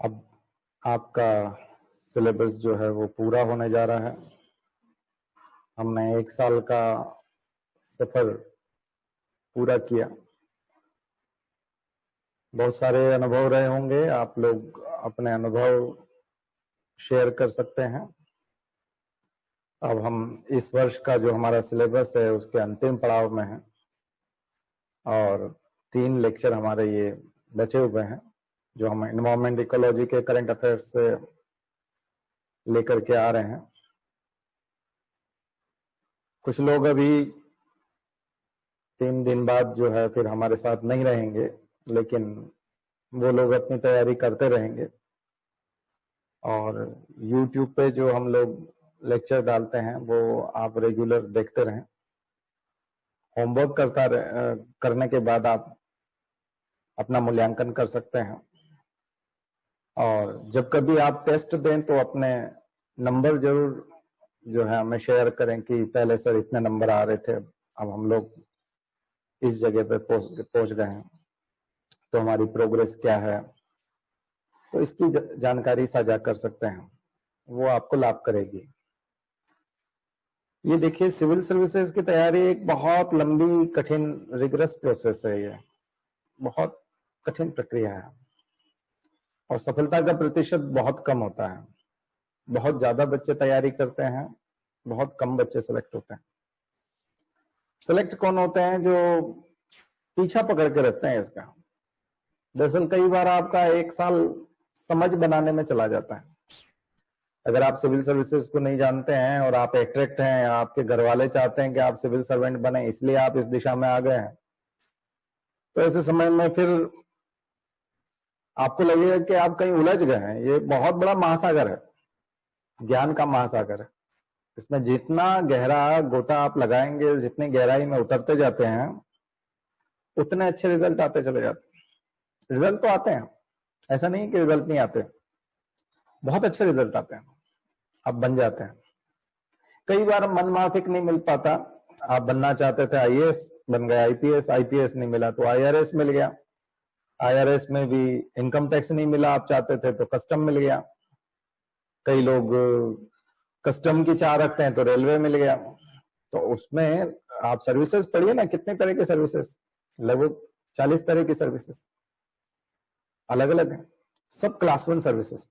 अब आपका सिलेबस जो है वो पूरा होने जा रहा है। हमने 1 साल का सफर पूरा किया। बहुत सारे अनुभव रहे होंगे, आप लोग अपने अनुभव शेयर कर सकते हैं। अब हम इस वर्ष का जो हमारा सिलेबस है उसके अंतिम पड़ाव में हैं और 3 लेक्चर हमारे ये बचे हुए हैं जो हम एनवायरमेंट इकोलॉजी के करंट अफेयर्स से लेकर के आ रहे हैं। कुछ लोग अभी 3 दिन बाद जो है फिर हमारे साथ नहीं रहेंगे, लेकिन वो लोग अपनी तैयारी करते रहेंगे और YouTube पे जो हम लोग लेक्चर डालते हैं वो आप रेगुलर देखते रहें। होमवर्क करने के बाद आप अपना मूल्यांकन कर सकते हैं और जब कभी आप टेस्ट दें तो अपने नंबर जरूर जो है हमें शेयर करें कि पहले सर इतने नंबर आ रहे थे, अब हम लोग इस जगह पे पहुंच गए हैं, तो हमारी प्रोग्रेस क्या है। तो इसकी जानकारी साझा कर सकते हैं, वो आपको लाभ करेगी। ये देखिए, सिविल सर्विसेज की तैयारी एक बहुत लंबी, कठिन, रिगरस प्रोसेस है। ये बहुत कठिन प्रक्रिया है और सफलता का प्रतिशत बहुत कम होता है। बहुत ज्यादा बच्चे तैयारी करते हैं, बहुत कम बच्चे सेलेक्ट होते हैं। सेलेक्ट कौन होते हैं? जो पीछा पकड़ के रखते हैं इसका। दरअसल कई बार आपका 1 साल समझ बनाने में चला जाता है। अगर आप सिविल सर्विसेज को नहीं जानते हैं और आप अट्रैक्ट हैं या आपके घर वाले चाहते हैं कि आप सिविल सर्वेंट बने, इसलिए आप इस दिशा में आ गए हैं, तो ऐसे समय में फिर आपको लगेगा कि आप कहीं उलझ गए हैं। ये बहुत बड़ा महासागर है, ज्ञान का महासागर है। इसमें जितना गहरा गोता आप लगाएंगे और जितनी गहराई में उतरते जाते हैं, उतने अच्छे रिजल्ट आते चले जाते हैं। रिजल्ट तो आते हैं, ऐसा नहीं कि रिजल्ट नहीं आते, बहुत अच्छे रिजल्ट आते हैं, आप बन जाते हैं। कई बार मनमाफिक नहीं मिल पाता। आप बनना चाहते थे आईएएस, बन गए आईपीएस, आईपीएस नहीं मिला तो आईआरएस मिल गया, आईआरएस में भी इनकम टैक्स नहीं मिला, आप चाहते थे तो कस्टम मिल गया। कई लोग कस्टम की चाह रखते हैं तो रेलवे मिल गया। तो उसमें आप सर्विसेज पढ़िए ना, कितने तरह की सर्विसेज, लगभग 40 तरह की सर्विसेज अलग अलग है। सब क्लास 1 सर्विसेज,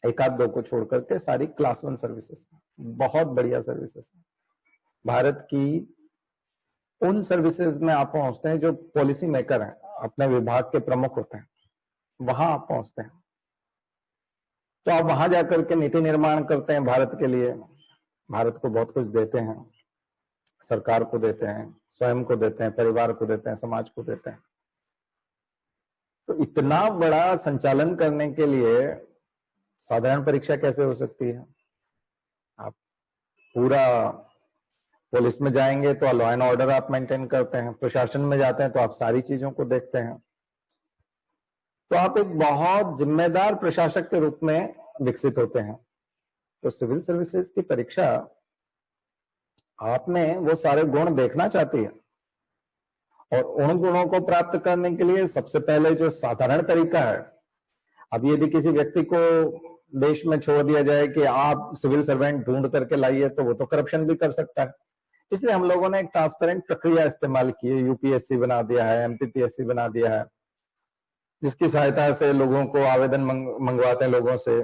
एक आध दो को छोड़ करके सारी क्लास 1 सर्विसेज, बहुत बढ़िया सर्विसेज। भारत की उन सर्विसेज में आप पहुंचते हैं जो पॉलिसी मेकर हैं, अपने विभाग के प्रमुख होते हैं, वहां आप पहुंचते हैं। तो आप वहां जाकर के नीति निर्माण करते हैं भारत के लिए। भारत को बहुत कुछ देते हैं, सरकार को देते हैं, स्वयं को देते हैं, परिवार को देते हैं, समाज को देते हैं। तो इतना बड़ा संचालन करने के लिए साधारण परीक्षा कैसे हो सकती है? आप पूरा पुलिस में जाएंगे तो लॉ एंड ऑर्डर आप मेंटेन करते हैं, प्रशासन में जाते हैं तो आप सारी चीजों को देखते हैं। तो आप एक बहुत जिम्मेदार प्रशासक के रूप में विकसित होते हैं। तो सिविल सर्विसेज की परीक्षा आप में वो सारे गुण देखना चाहती है और उन गुणों को प्राप्त करने के लिए सबसे पहले जो साधारण तरीका है, अब यदि किसी व्यक्ति को देश में छोड़ दिया जाए कि आप सिविल सर्वेंट ढूंढ करके लाइए, तो वो तो करप्शन भी कर सकता है। इसलिए हम लोगों ने एक ट्रांसपेरेंट प्रक्रिया इस्तेमाल की है, यूपीएससी बना दिया है, एमपीपीएससी बना दिया है, जिसकी सहायता से लोगों को आवेदन मंगवाते हैं लोगों से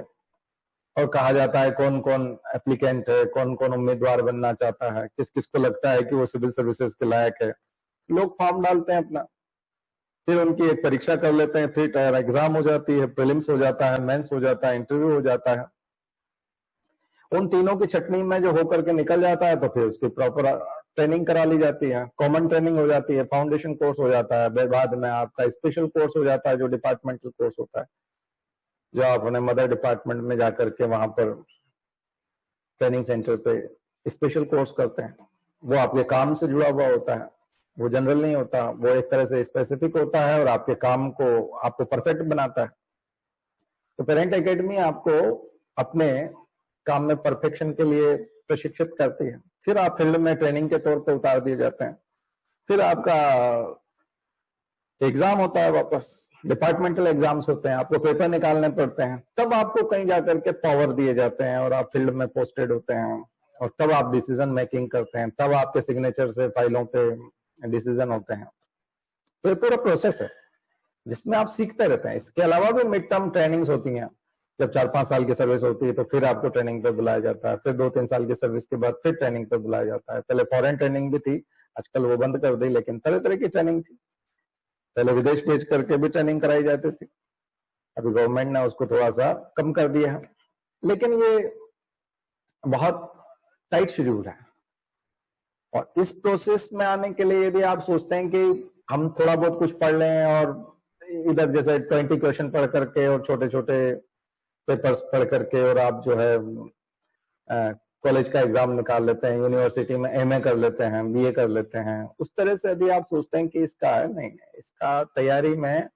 और कहा जाता है कौन कौन एप्लीकेंट है, कौन कौन उम्मीदवार बनना चाहता है, किस किस को लगता है कि वो सिविल सर्विसेज के लायक है। लोग फॉर्म डालते हैं अपना, फिर उनकी एक परीक्षा कर लेते हैं, 3 टायर एग्जाम हो जाती है, प्रीलिम्स हो जाता है, मेंस हो जाता है, इंटरव्यू हो जाता है। उन तीनों की छटनी में जो होकर के निकल जाता है तो फिर उसकी प्रॉपर ट्रेनिंग करा ली जाती है, कॉमन ट्रेनिंग हो जाती है, फाउंडेशन कोर्स हो जाता है, बाद में आपका स्पेशल कोर्स हो जाता है जो डिपार्टमेंटल कोर्स होता है, जो आप अपने मदर डिपार्टमेंट में जाकर के वहां पर ट्रेनिंग सेंटर पे स्पेशल कोर्स करते हैं। वो आपके काम से जुड़ा हुआ होता है, वो जनरल नहीं होता, वो एक तरह से स्पेसिफिक होता है और आपके काम को आपको परफेक्ट बनाता है। तो पेरेंट एकेडमी आपको अपने काम में परफेक्शन के लिए प्रशिक्षित करती है। फिर आप फील्ड में ट्रेनिंग के तौर पे उतार दिए जाते हैं। फिर आपका एग्जाम होता है, वापस डिपार्टमेंटल एग्जाम्स होते हैं, आपको पेपर निकालने पड़ते हैं, तब आपको कहीं जाकर के पावर दिए जाते हैं और आप फील्ड में पोस्टेड होते हैं, और तब आप डिसीजन मेकिंग करते हैं, तब आपके सिग्नेचर से फाइलों पे डिसीजन होते हैं। तो ये पूरा प्रोसेस है जिसमें आप सीखते रहते हैं। इसके अलावा भी मिड टर्म ट्रेनिंग्स होती हैं, जब 4-5 साल की सर्विस होती है तो फिर आपको ट्रेनिंग पे बुलाया जाता है, फिर 2-3 साल की सर्विस के बाद फिर ट्रेनिंग पे बुलाया जाता है। पहले फॉरेन ट्रेनिंग भी थी, आजकल वो बंद कर दी, लेकिन तरह तरह की ट्रेनिंग थी। पहले विदेश भेज करके भी ट्रेनिंग कराई जाती थी, अभी गवर्नमेंट ने उसको थोड़ा सा कम कर दिया है, लेकिन ये बहुत टाइट शेड्यूल है। और इस प्रोसेस में आने के लिए यदि आप सोचते हैं कि हम थोड़ा बहुत कुछ पढ़ लें और इधर जैसे 20 क्वेश्चन पढ़ करके और छोटे छोटे पेपर्स पढ़ करके और आप जो है कॉलेज का एग्जाम निकाल लेते हैं, यूनिवर्सिटी में एमए कर लेते हैं, बीए कर लेते हैं, उस तरह से यदि आप सोचते हैं कि इसका है, नहीं, इसका तैयारी में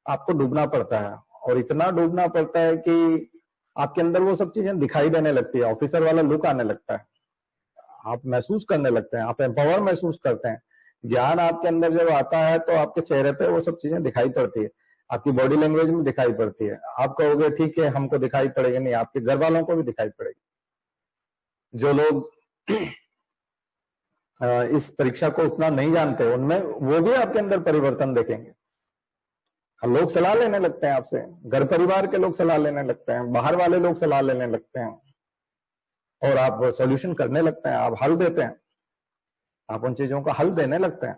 आपको डूबना पड़ता है, और इतना डूबना पड़ता है कि आपके अंदर वो सब चीजें दिखाई देने लगती है, ऑफिसर वाला लुक आने लगता है, आप महसूस करने लगते हैं, आप एम्पावर महसूस करते हैं। ज्ञान आपके अंदर जब आता है तो आपके चेहरे पे वो सब चीजें दिखाई पड़ती है, आपकी बॉडी लैंग्वेज में दिखाई पड़ती है। आप कहोगे ठीक है हमको दिखाई पड़ेगी, नहीं, आपके घर वालों को भी दिखाई पड़ेगी। जो लोग इस परीक्षा को उतना नहीं जानते, उनमें वो भी आपके अंदर परिवर्तन देखेंगे। लोग सलाह लेने लगते हैं आपसे, घर परिवार के लोग सलाह लेने लगते हैं, बाहर वाले लोग सलाह लेने लगते हैं, और आप सॉल्यूशन करने लगते हैं, आप हल देते हैं, आप उन चीजों का हल देने लगते हैं।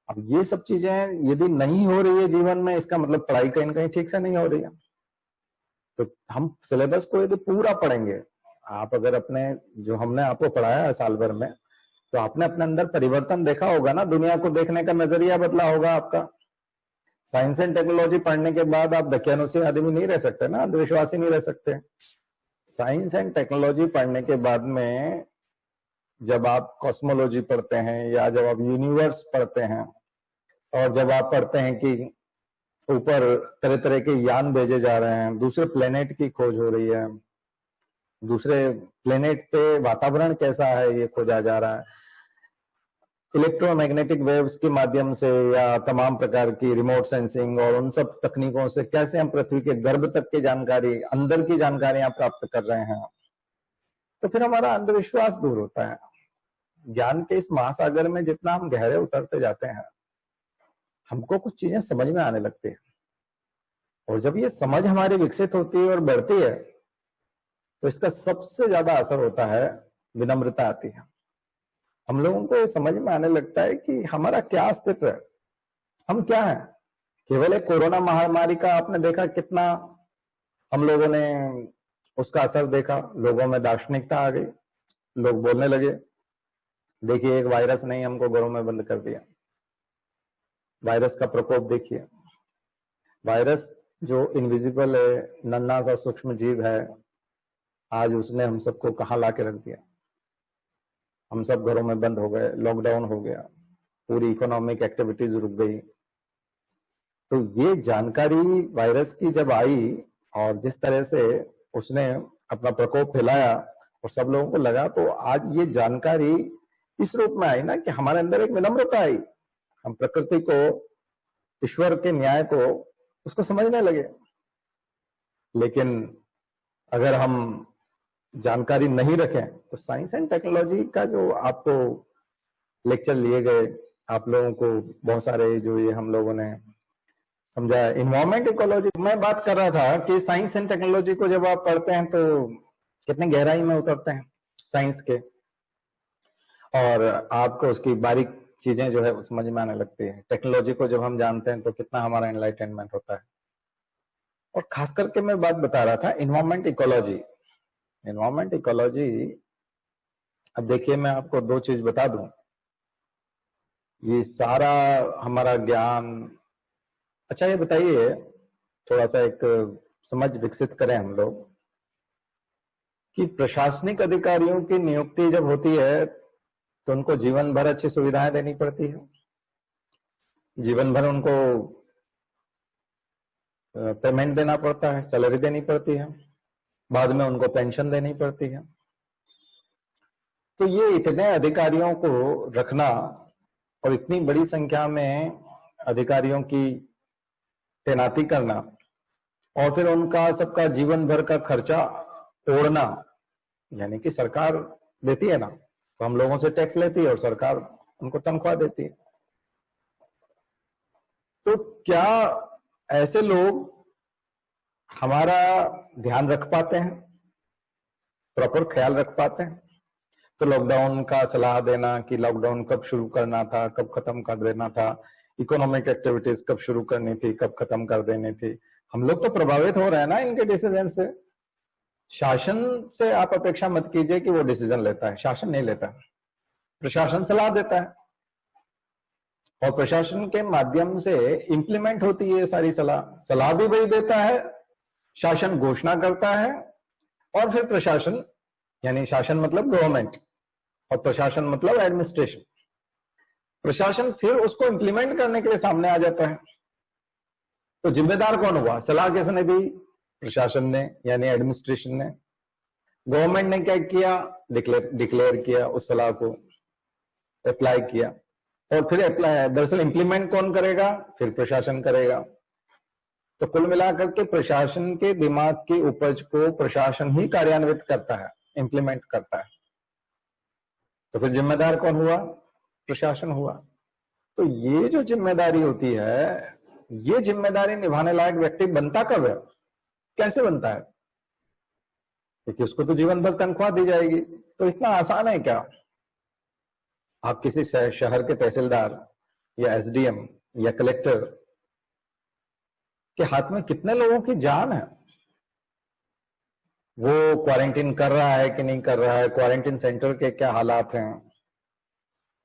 अब ये सब चीजें यदि नहीं हो रही है जीवन में, इसका मतलब पढ़ाई कहीं ना कहीं ठीक से नहीं हो रही है। तो हम सिलेबस को यदि पूरा पढ़ेंगे, आप अगर अपने जो हमने आपको पढ़ाया है साल भर में, तो आपने अपने अंदर परिवर्तन देखा होगा ना, दुनिया को देखने का नजरिया बदला होगा आपका। साइंस एंड टेक्नोलॉजी पढ़ने के बाद आप दकियानुसी आदमी नहीं रह सकते ना, अंधविश्वासी नहीं रह सकते। साइंस एंड टेक्नोलॉजी पढ़ने के बाद में जब आप कॉस्मोलॉजी पढ़ते हैं, या जब आप यूनिवर्स पढ़ते हैं, और जब आप पढ़ते हैं कि ऊपर तरह तरह के यान भेजे जा रहे हैं, दूसरे प्लेनेट की खोज हो रही है, दूसरे प्लेनेट पे वातावरण कैसा है ये खोजा जा रहा है, इलेक्ट्रोमैग्नेटिक वेव्स के माध्यम से या तमाम प्रकार की रिमोट सेंसिंग और उन सब तकनीकों से कैसे हम पृथ्वी के गर्भ तक की जानकारी, अंदर की जानकारियां प्राप्त कर रहे हैं, तो फिर हमारा अंधविश्वास दूर होता है। ज्ञान के इस महासागर में जितना हम गहरे उतरते जाते हैं, हमको कुछ चीजें समझ में आने लगती है, और जब ये समझ हमारी विकसित होती है और बढ़ती है, तो इसका सबसे ज्यादा असर होता है, विनम्रता आती है। हम लोगों को ये समझ में आने लगता है कि हमारा क्या अस्तित्व है, हम क्या हैं। केवल एक कोरोना महामारी का आपने देखा कितना हम लोगों ने उसका असर देखा, लोगों में दार्शनिकता आ गई, लोग बोलने लगे देखिए एक वायरस नहीं हमको घरों में बंद कर दिया, वायरस का प्रकोप देखिए। वायरस जो इनविजिबल है, नन्हा सा सूक्ष्म जीव है, आज उसने हम सबको कहाँ ला के रख दिया। हम सब घरों में बंद हो गए, लॉकडाउन हो गया, पूरी इकोनॉमिक एक्टिविटीज रुक गई। तो ये जानकारी वायरस की जब आई और जिस तरह से उसने अपना प्रकोप फैलाया और सब लोगों को लगा, तो आज ये जानकारी इस रूप में आई ना कि हमारे अंदर एक विनम्रता आई, हम प्रकृति को, ईश्वर के न्याय को, उसको समझने लगे। लेकिन अगर हम जानकारी नहीं रखें तो साइंस एंड टेक्नोलॉजी का जो आपको लेक्चर लिए गए, आप लोगों को बहुत सारे जो ये हम लोगों ने समझा, इन्वायरमेंट इकोलॉजी, मैं बात कर रहा था कि साइंस एंड टेक्नोलॉजी को जब आप पढ़ते हैं तो कितने गहराई में उतरते हैं साइंस के, और आपको उसकी बारीक चीजें जो है समझ में आने लगती है। टेक्नोलॉजी को जब हम जानते हैं तो कितना हमारा एनलाइटनमेंट होता है। और खास करके मैं बात बता रहा था इन्वायरमेंट इकोलॉजी। इन्वायरमेंट इकोलॉजी, अब देखिए मैं आपको दो चीज बता दूं, ये सारा हमारा ज्ञान, अच्छा ये बताइए, थोड़ा सा एक समझ विकसित करें हम लोग कि प्रशासनिक अधिकारियों की नियुक्ति जब होती है तो उनको जीवन भर अच्छी सुविधाएं देनी पड़ती है, जीवन भर उनको पेमेंट देना पड़ता है, सैलरी देनी पड़ती है, बाद में उनको पेंशन देनी पड़ती है। तो ये इतने अधिकारियों को रखना और इतनी बड़ी संख्या में अधिकारियों की तैनाती करना और फिर उनका सबका जीवन भर का खर्चा ओढ़ना, यानी कि सरकार देती है ना, तो हम लोगों से टैक्स लेती है और सरकार उनको तनख्वाह देती है। तो क्या ऐसे लोग हमारा ध्यान रख पाते हैं, प्रॉपर ख्याल रख पाते हैं? तो लॉकडाउन का सलाह देना कि लॉकडाउन कब शुरू करना था, कब खत्म कर देना था, इकोनॉमिक एक्टिविटीज कब शुरू करनी थी, कब खत्म कर देनी थी, हम लोग तो प्रभावित हो रहे हैं ना इनके डिसीजन से। शासन से आप अपेक्षा मत कीजिए कि वो डिसीजन लेता है, शासन नहीं लेता, प्रशासन सलाह देता है और प्रशासन के माध्यम से इंप्लीमेंट होती है सारी सलाह। सलाह भी वही देता है, शासन घोषणा करता है और फिर प्रशासन, यानी शासन मतलब गवर्नमेंट और प्रशासन मतलब एडमिनिस्ट्रेशन, प्रशासन फिर उसको इंप्लीमेंट करने के लिए सामने आ जाता है। तो जिम्मेदार कौन हुआ? सलाह किसने दी? प्रशासन ने, यानी एडमिनिस्ट्रेशन ने। गवर्नमेंट ने क्या किया? डिक्लेयर किया, उस सलाह को अप्लाई किया और फिर अप्लाई, दरअसल इंप्लीमेंट कौन करेगा? फिर प्रशासन करेगा। तो कुल मिलाकर के प्रशासन के दिमाग की उपज को प्रशासन ही कार्यान्वित करता है, इंप्लीमेंट करता है। तो फिर जिम्मेदार कौन हुआ? प्रशासन हुआ। तो ये जो जिम्मेदारी होती है, ये जिम्मेदारी निभाने लायक व्यक्ति बनता कब है, कैसे बनता है? क्योंकि उसको तो जीवन भर तनख्वाह दी जाएगी। तो इतना आसान है क्या? आप किसी शहर के तहसीलदार या एसडीएम या कलेक्टर के हाथ में कितने लोगों की जान है, वो क्वारंटीन कर रहा है कि नहीं कर रहा है, क्वारंटीन सेंटर के क्या हालात हैं,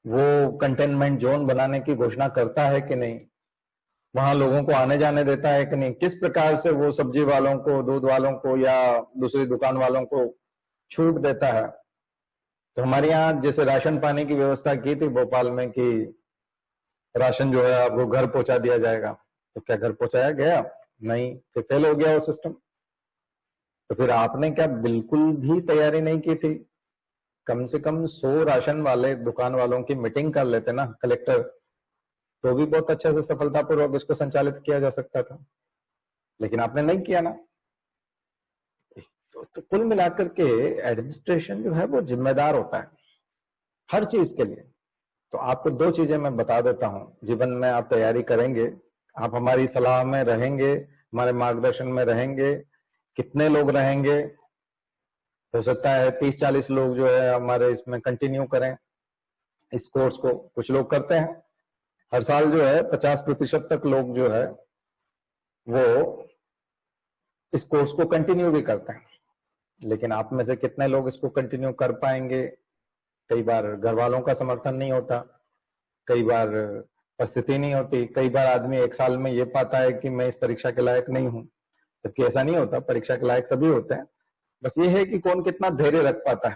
वो कंटेनमेंट जोन बनाने की घोषणा करता है कि नहीं, वहां लोगों को आने जाने देता है कि नहीं, किस प्रकार से वो सब्जी वालों को, दूध वालों को या दूसरी दुकान वालों को छूट देता है। तो हमारे यहाँ जैसे राशन पानी की व्यवस्था की थी भोपाल में कि राशन जो है आपको घर पहुंचा दिया जाएगा, तो क्या घर पहुंचाया गया? नहीं, तो फेल हो गया वो सिस्टम। तो फिर आपने क्या बिल्कुल भी तैयारी नहीं की थी? कम से कम 100 राशन वाले दुकान वालों की मीटिंग कर लेते ना कलेक्टर, तो भी बहुत अच्छे से सफलतापूर्वक इसको संचालित किया जा सकता था, लेकिन आपने नहीं किया ना। तो कुल मिलाकर के एडमिनिस्ट्रेशन जो है वो जिम्मेदार होता है हर चीज के लिए। तो आपको 2 चीजें मैं बता देता हूं, जीवन में आप तैयारी करेंगे, आप हमारी सलाह में रहेंगे, हमारे मार्गदर्शन में रहेंगे, कितने लोग रहेंगे? हो सकता है 30-40 लोग जो है हमारे इसमें कंटिन्यू करें इस कोर्स को। कुछ लोग करते हैं, हर साल जो है 50% तक लोग जो है वो इस कोर्स को कंटिन्यू भी करते हैं। लेकिन आप में से कितने लोग इसको कंटिन्यू कर पाएंगे? कई बार घर वालों का समर्थन नहीं होता, कई बार परिस्थिति नहीं होती, कई बार आदमी 1 साल में ये पाता है कि मैं इस परीक्षा के लायक नहीं हूं, जबकि ऐसा नहीं होता, परीक्षा के लायक सभी होते हैं। बस ये है कि कौन कितना धैर्य रख पाता है।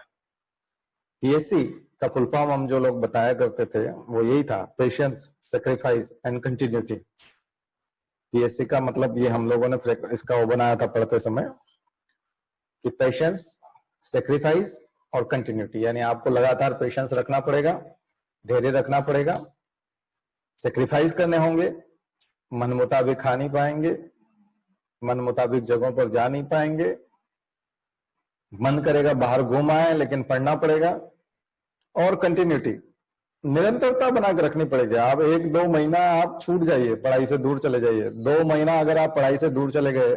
पीएससी का फुल फॉर्म हम जो लोग बताया करते थे वो यही था, patience, sacrifice and continuity. PSC का मतलब ये हम लोगों ने इसका वो बनाया था पढ़ते समय कि पेशेंस, सैक्रिफाइस और कंटिन्यूटी, यानी आपको लगातार पेशेंस रखना पड़ेगा, धैर्य रखना पड़ेगा, सैक्रिफाइस करने होंगे, मन मुताबिक खा नहीं पाएंगे, मन मुताबिक जगहों पर जा नहीं पाएंगे, मन करेगा बाहर घूम आए लेकिन पढ़ना पड़ेगा, और कंटिन्यूटी, निरंतरता बनाकर रखनी पड़ेगी। आप 1-2 महीना आप छूट जाइए, पढ़ाई से दूर चले जाइए, 2 महीना अगर आप पढ़ाई से दूर चले गए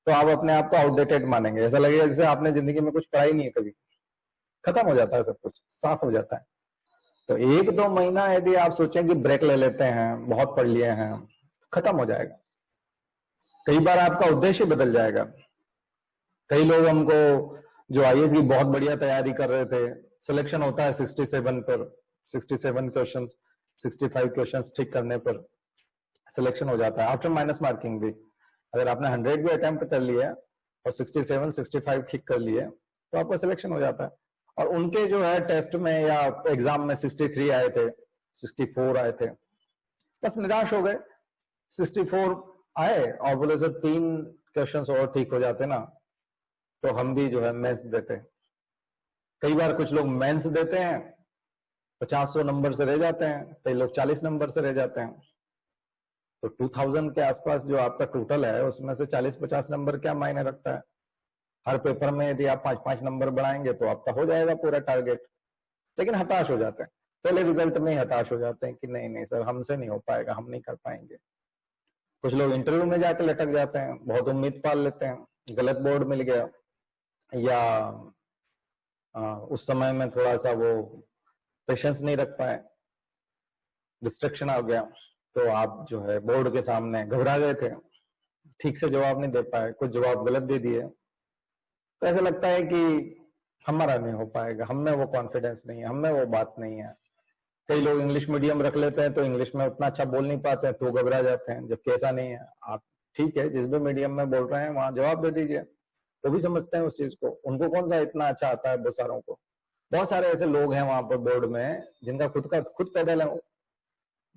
तो आप अपने आप को आउटडेटेड मानेंगे, ऐसा लगेगा जैसे आपने जिंदगी में कुछ पढ़ाई नहीं है, कभी खत्म हो जाता है, सब कुछ साफ हो जाता है। तो 1-2 महीना यदि आप सोचें कि ब्रेक ले लेते हैं, बहुत पढ़ लिए हैं, खत्म हो जाएगा। कई बार आपका उद्देश्य बदल जाएगा। कई लोग हमको जो आईएएस की बहुत बढ़िया तैयारी कर रहे थे, सिलेक्शन होता है 67 पर, 67 क्वेश्चंस, 65 क्वेश्चंस ठीक करने पर सिलेक्शन हो जाता है, आफ्टर माइनस मार्किंग भी। अगर आपने 100 भी अटेम्प्ट कर लिया और 67, 65 ठीक कर लिए तो आपका सिलेक्शन हो जाता है। और उनके जो है टेस्ट में या एग्जाम में 63 आए थे, 64 आए थे, बस निराश हो गए। 64 आए और बोले सर 3 क्वेश्चंस और ठीक हो जाते ना तो हम भी जो है मेंस देते। कई बार कुछ लोग मेंस देते हैं, 50-100 नंबर से रह जाते हैं, कई लोग 40 नंबर से रह जाते हैं। तो 2000 के आसपास जो आपका टोटल है उसमें से 40-50 नंबर क्या मायने रखता है? हर पेपर में यदि आप 5-5 नंबर बढ़ाएंगे तो आपका हो जाएगा पूरा टारगेट। लेकिन हताश हो जाते हैं, पहले रिजल्ट में ही हताश हो जाते हैं कि नहीं नहीं सर हमसे नहीं हो पाएगा, हम नहीं कर पाएंगे। कुछ लोग इंटरव्यू में जाके लटक जाते हैं, बहुत उम्मीद पाल लेते हैं, गलत बोर्ड मिल गया या उस समय में थोड़ा सा वो पेशेंस नहीं रख पाए, डिस्ट्रैक्शन आ गया, तो आप जो है बोर्ड के सामने घबरा गए थे, ठीक से जवाब नहीं दे पाए, कुछ जवाब गलत दे दिए, तो ऐसा लगता है कि हमारा नहीं हो पाएगा, हम में वो कॉन्फिडेंस नहीं है, हम में वो बात नहीं है। कई लोग इंग्लिश मीडियम रख लेते हैं तो इंग्लिश में उतना अच्छा बोल नहीं पाते हैं तो घबरा जाते हैं, जबकि ऐसा नहीं है। आप ठीक है जिस भी मीडियम में बोल रहे हैं वहां जवाब दे दीजिए, वो भी समझते हैं उस चीज को, उनको कौन सा इतना अच्छा आता है बेचारों को। बहुत सारे ऐसे लोग हैं वहां पर बोर्ड में जिनका खुद पैदल है,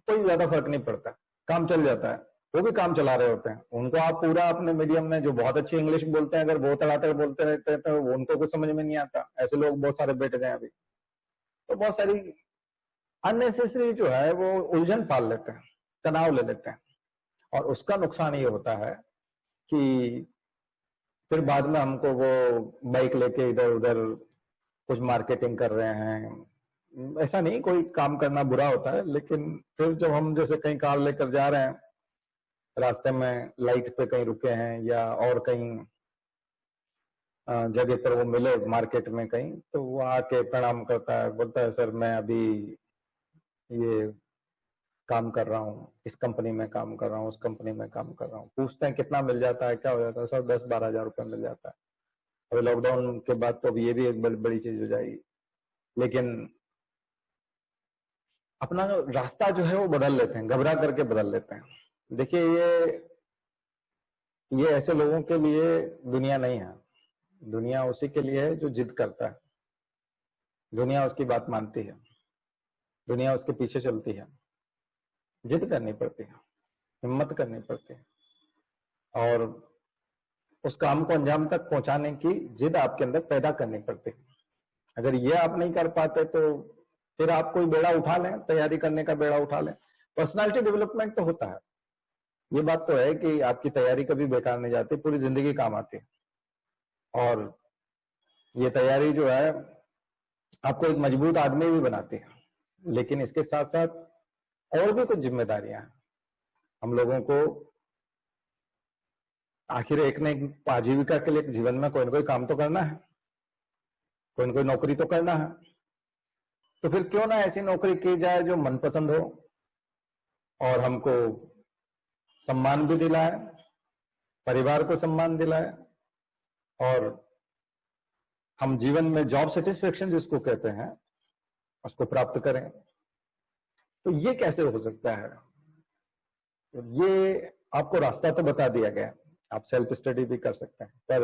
कोई ज्यादा फर्क नहीं पड़ता, काम चल जाता है, वो भी काम चला रहे होते हैं। उनको आप पूरा अपने मीडियम में जो बहुत अच्छी इंग्लिश बोलते हैं अगर वो तड़ातड़ बोलते रहते हैं तो उनको कुछ समझ में नहीं आता। ऐसे लोग बहुत सारे बैठ गए अभी। तो बहुत सारी अननेसेसरी जो है वो उलझन पाल लेते हैं, तनाव ले लेते हैं, और उसका नुकसान ये होता है कि फिर बाद में हमको वो बाइक लेके इधर उधर कुछ मार्केटिंग कर रहे हैं। ऐसा नहीं कोई काम करना बुरा होता है, लेकिन फिर जब हम जैसे कहीं कार लेकर जा रहे हैं, रास्ते में लाइट पे कहीं रुके हैं या और कहीं जगह पर वो मिले मार्केट में कहीं, तो वो आके प्रणाम करता है, बोलता है सर मैं अभी ये काम कर रहा हूँ, इस कंपनी में काम कर रहा हूँ, उस कंपनी में काम कर रहा हूँ। पूछते हैं कितना मिल जाता है, क्या हो जाता है, सर 10-12 हजार रुपये मिल जाता है। अभी लॉकडाउन के बाद तो अब ये भी एक बड़ी चीज हो जाएगी। लेकिन अपना रास्ता जो है वो बदल लेते हैं, घबरा करके बदल लेते हैं। देखिए ये ऐसे लोगों के लिए दुनिया नहीं है, दुनिया उसी के लिए है जो जिद करता है, दुनिया उसकी बात मानती है, दुनिया उसके पीछे चलती है। जिद करनी पड़ती है, हिम्मत करनी पड़ती है, और उस काम को अंजाम तक पहुंचाने की जिद आपके अंदर पैदा करनी पड़ती है। अगर ये आप नहीं कर पाते तो फिर आप कोई बेड़ा उठा लें, तैयारी करने का बेड़ा उठा लें। पर्सनालिटी डेवलपमेंट तो होता है, ये बात तो है कि आपकी तैयारी कभी बेकार नहीं जाती, पूरी जिंदगी काम आती है। और ये तैयारी जो है आपको एक मजबूत आदमी भी बनाती है। लेकिन इसके साथ साथ और भी कुछ जिम्मेदारियां हैं। हम लोगों को आखिर एक न एक आजीविका के लिए जीवन में कोई ना कोई काम तो करना है, कोई ना कोई नौकरी तो करना है। तो फिर क्यों ना ऐसी नौकरी की जाए जो मनपसंद हो और हमको सम्मान भी दिलाए, परिवार को सम्मान दिलाए, और हम जीवन में जॉब सेटिस्फेक्शन जिसको कहते हैं उसको प्राप्त करें। तो ये कैसे हो सकता है? ये आपको रास्ता तो बता दिया गया, आप सेल्फ स्टडी भी कर सकते हैं, पर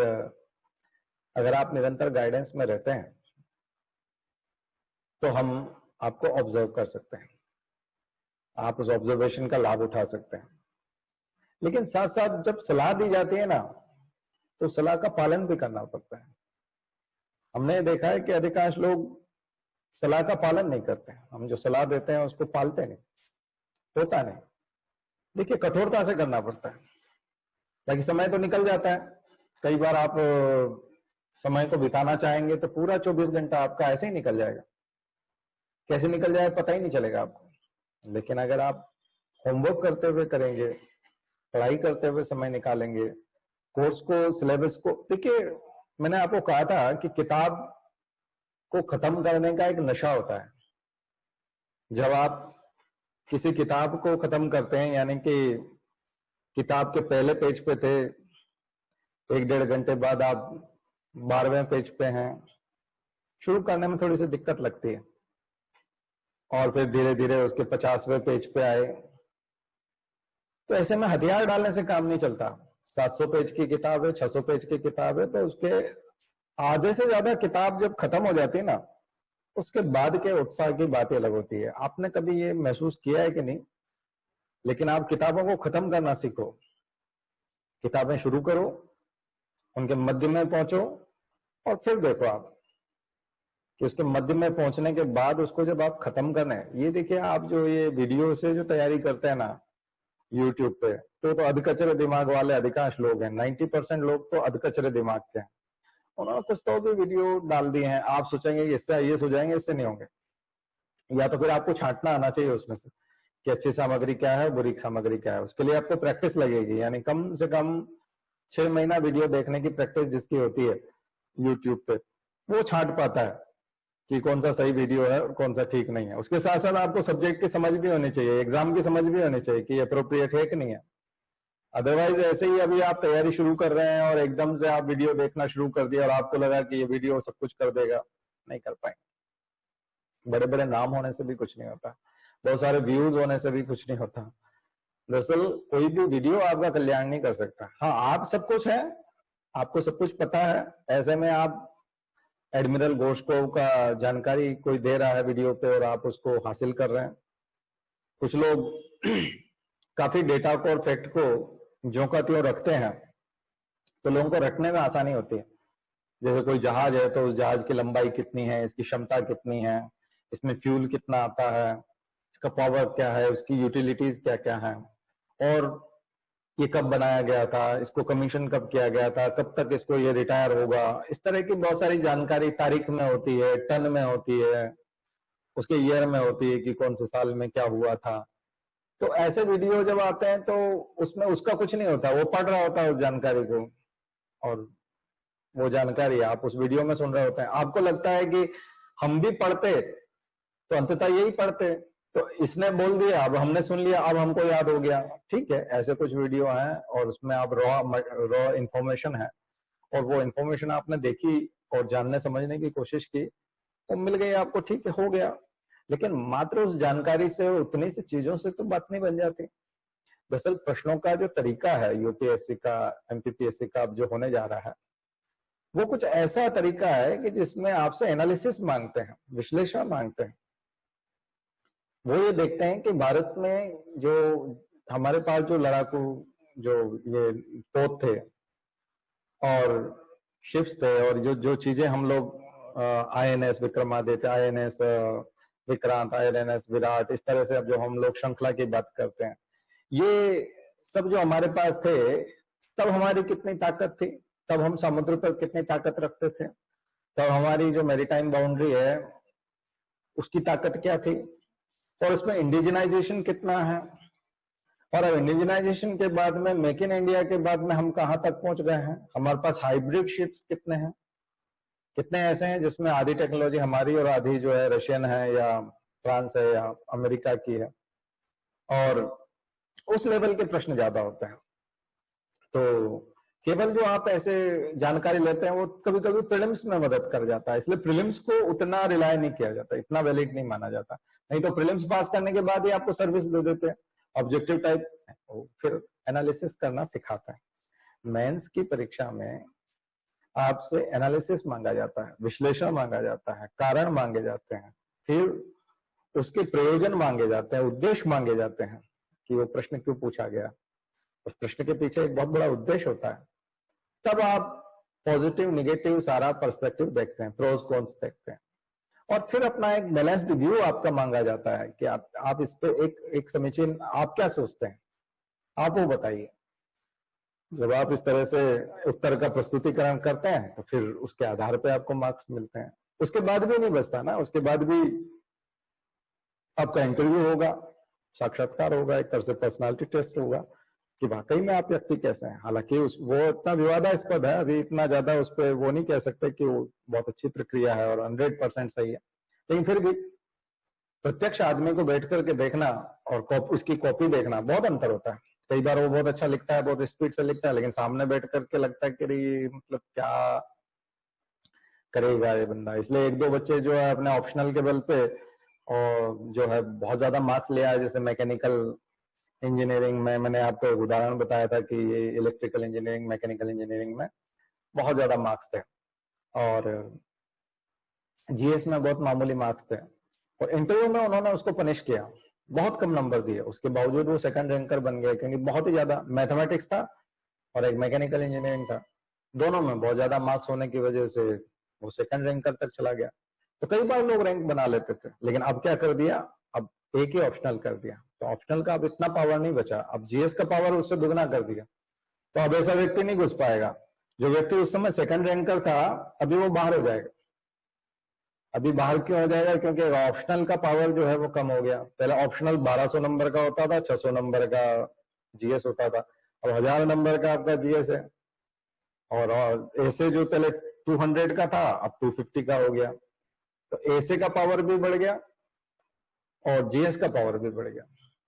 अगर आप निरंतर गाइडेंस में रहते हैं तो हम आपको ऑब्जर्व कर सकते हैं, आप उस ऑब्जर्वेशन का लाभ उठा सकते हैं। लेकिन साथ साथ जब सलाह दी जाती है ना, तो सलाह का पालन भी करना पड़ता है। हमने देखा है कि अधिकांश लोग सलाह का पालन नहीं करते हैं। हम जो सलाह देते हैं उसको पालते नहीं, होता नहीं। देखिए कठोरता से करना पड़ता है, ताकि समय तो निकल जाता है। कई बार आप समय को बिताना चाहेंगे तो पूरा 24 घंटा आपका ऐसे ही निकल जाएगा, कैसे निकल जाए पता ही नहीं चलेगा आपको। लेकिन अगर आप होमवर्क करते हुए करेंगे, पढ़ाई करते हुए समय निकालेंगे, कोर्स को, सिलेबस को, देखिए मैंने आपको कहा था कि किताब को खत्म करने का एक नशा होता है। जब आप किसी किताब को खत्म करते हैं, यानी कि किताब के पहले पेज पे थे, 1-1.5 घंटे बाद आप 12वें पेज पे हैं, शुरू करने में थोड़ी सी दिक्कत लगती है, और फिर धीरे धीरे उसके 50वें पेज पे आए। तो ऐसे में हथियार डालने से काम नहीं चलता। 700 पेज की किताब है, 600 पेज की किताब है, तो उसके आधे से ज्यादा किताब जब खत्म हो जाती है ना, उसके बाद के उत्साह की बात अलग होती है। आपने कभी ये महसूस किया है कि नहीं? लेकिन आप किताबों को खत्म करना सीखो, किताबें शुरू करो, उनके मध्य में पहुंचो, और फिर देखो आप कि उसके मध्य में पहुंचने के बाद उसको जब आप खत्म करना है, ये देखिए आप जो ये वीडियो से जो तैयारी करते हैं ना, यूट्यूब पे, तो अधकचरे दिमाग वाले अधिकांश लोग हैं, 90% लोग तो अधकचरे दिमाग के हैं। उन्होंने कुछ तो भी वीडियो डाल दिए हैं, आप सोचेंगे कि इससे आईएएस हो जाएंगे, इससे नहीं होंगे। या तो फिर आपको छांटना आना चाहिए उसमें से कि अच्छी सामग्री क्या है, बुरी सामग्री क्या है। उसके लिए आपको प्रैक्टिस लगेगी, यानी कम से कम 6 महीना वीडियो देखने की प्रैक्टिस जिसकी होती है यूट्यूब पे, वो छांट पाता है कि कौन सा सही वीडियो है और कौन सा ठीक नहीं है। उसके साथ साथ आपको सब्जेक्ट की समझ भी होनी चाहिए, एग्जाम की समझ भी होनी चाहिए कि अप्रोप्रिएट है कि नहीं है। अदरवाइज ऐसे ही अभी आप तैयारी शुरू कर रहे हैं और एकदम से आप वीडियो देखना शुरू कर दिया और आपको लगा कि ये वीडियो सब कुछ कर देगा, नहीं कर पाएंगे। बड़े बड़े नाम होने से भी कुछ नहीं होता, बहुत सारे व्यूज होने से भी कुछ नहीं होता। दरअसल कोई भी वीडियो आपका कल्याण नहीं कर सकता। हाँ, आप सब कुछ है, आपको सब कुछ पता है, ऐसे में आप एडमिरल गोश्कोव का जानकारी कोई दे रहा है वीडियो पे और आप उसको हासिल कर रहे हैं। कुछ लोग काफी डेटा को और फैक्ट को ज्यों का त्यों रखते हैं, तो लोगों को रखने में आसानी होती है। जैसे कोई जहाज है तो उस जहाज की लंबाई कितनी है, इसकी क्षमता कितनी है, इसमें फ्यूल कितना आता है, इसका पावर क्या है, उसकी यूटिलिटीज क्या क्या है, और ये कब बनाया गया था, इसको कमीशन कब किया गया था, कब तक इसको ये रिटायर होगा। इस तरह की बहुत सारी जानकारी तारीख में होती है, टन में होती है, उसके ईयर में होती है कि कौन से साल में क्या हुआ था। तो ऐसे वीडियो जब आते हैं तो उसमें उसका कुछ नहीं होता, वो पढ़ रहा होता है उस जानकारी को, और वो जानकारी आप उस वीडियो में सुन रहे होते हैं। आपको लगता है कि हम भी पढ़ते तो अंततः यही पढ़ते, तो इसने बोल दिया, अब हमने सुन लिया, अब हमको याद हो गया। ठीक है, ऐसे कुछ वीडियो हैं और उसमें आप रॉ इंफॉर्मेशन है और वो इंफॉर्मेशन आपने देखी और जानने समझने की कोशिश की तो मिल गई आपको, ठीक है, हो गया। लेकिन मात्र उस जानकारी से उतनी सी चीजों से तो बात नहीं बन जाती। दरअसल प्रश्नों का जो तरीका है यूपीएससी का, एमपीपीएससी का अब जो होने जा रहा है, वो कुछ ऐसा तरीका है कि जिसमें आपसे एनालिसिस मांगते हैं, विश्लेषण मांगते हैं। वो ये देखते हैं कि भारत में जो हमारे पास जो लड़ाकू जो ये पोत थे और शिप्स थे और जो जो चीजें हम लोग INS Vikramaditya, INS Vikrant, INS Virat, इस तरह से अब जो हम लोग श्रृंखला की बात करते हैं, ये सब जो हमारे पास थे, तब हमारी कितनी ताकत थी, तब हम समुद्र पर कितनी ताकत रखते थे, तब हमारी जो मैरीटाइम बाउंड्री है उसकी ताकत क्या थी, और इसमें इंडिजिनाइजेशन कितना है, और अब इंडिजिनाइजेशन के बाद में, मेक इन इंडिया के बाद में हम कहां तक पहुंच गए हैं। हमारे पास हाइब्रिड शिप्स कितने हैं, कितने ऐसे हैं जिसमें आधी टेक्नोलॉजी हमारी और आधी जो है रशियन है या फ्रांस है या अमेरिका की है, और उस लेवल के प्रश्न ज्यादा होते हैं। तो केवल जो आप ऐसे जानकारी लेते हैं वो कभी कभी प्रीलिम्स में मदद कर जाता है, इसलिए प्रीलिम्स को उतना रिलाय नहीं किया जाता, इतना वैलिड नहीं माना जाता। नहीं तो प्रीलिम्स पास करने के बाद ही आपको सर्विस दे देते हैं, ऑब्जेक्टिव टाइप, फिर एनालिसिस करना सिखाता है। मेंस की परीक्षा में आपसे एनालिसिस मांगा जाता है, विश्लेषण मांगा जाता है, कारण मांगे जाते हैं, फिर उसके प्रयोजन मांगे जाते हैं, उद्देश्य मांगे जाते हैं कि वो प्रश्न क्यों पूछा गया, उस प्रश्न के पीछे एक बहुत बड़ा उद्देश्य होता है। तब आप पॉजिटिव निगेटिव सारा पर्सपेक्टिव देखते हैं, प्रोज कॉन्स देखते हैं, और फिर अपना एक बैलेंस्ड व्यू आपका मांगा जाता है कि आप इस पे एक समीचीन, आप क्या सोचते हैं, आप वो बताइए। जब आप इस तरह से उत्तर का प्रस्तुतिकरण करते हैं तो फिर उसके आधार पे आपको मार्क्स मिलते हैं। उसके बाद भी नहीं बचता ना, उसके बाद भी आपका इंटरव्यू होगा, साक्षात्कार होगा, एक तरह से पर्सनालिटी टेस्ट होगा कि वाकई में आप व्यक्ति कैसे हैं। हालांकि वो इतना विवादास्पद है, अभी इतना ज्यादा उस पर वो नहीं कह सकते कि वो बहुत अच्छी प्रक्रिया है और 100% सही है, लेकिन फिर भी प्रत्यक्ष आदमी को बैठ करके देखना और उसकी कॉपी देखना, बहुत अंतर होता है। कई बार वो बहुत अच्छा लिखता है, बहुत स्पीड से लिखता है, लेकिन सामने बैठ करके लगता है कि मतलब क्या करेगा ये बंदा। इसलिए एक दो बच्चे जो है अपने ऑप्शनल के बल पे और जो है बहुत ज्यादा मार्क्स ले आए, जैसे मैकेनिकल इंजीनियरिंग में मैंने आपको एक उदाहरण बताया था कि ये इलेक्ट्रिकल इंजीनियरिंग, मैकेनिकल इंजीनियरिंग में बहुत ज्यादा मार्क्स थे और जीएस में बहुत मामूली मार्क्स थे, और इंटरव्यू में उन्होंने उसको पनिश किया, बहुत कम नंबर दिए, उसके बावजूद वो सेकंड रैंकर बन गए, क्योंकि बहुत ही ज्यादा मैथमेटिक्स था और एक मैकेनिकल इंजीनियरिंग था, दोनों में बहुत ज्यादा मार्क्स होने की वजह से वो सेकंड रैंकर तक चला गया। तो कई बार लोग रैंक बना लेते थे, लेकिन अब क्या कर दिया, अब एक ही ऑप्शनल कर दिया, तो ऑप्शनल का अब इतना पावर नहीं बचा, अब जीएस का पावर उससे दुगना कर दिया। तो अब ऐसा व्यक्ति नहीं घुस पाएगा। जो व्यक्ति उस समय सेकंड रैंकर था, अभी वो बाहर हो जाएगा। अभी बाहर क्यों हो जाएगा? क्योंकि ऑप्शनल का पावर जो है वो कम हो गया। पहले ऑप्शनल 1200 नंबर का होता था, 600 नंबर का जीएस होता था, अब 1000 नंबर का आपका जीएस है। और ऐसे जो पहले 200 का था, अब 250 का हो गया। तो ऐसे का पावर भी बढ़ गया और जीएस का पावर भी बढ़ गया।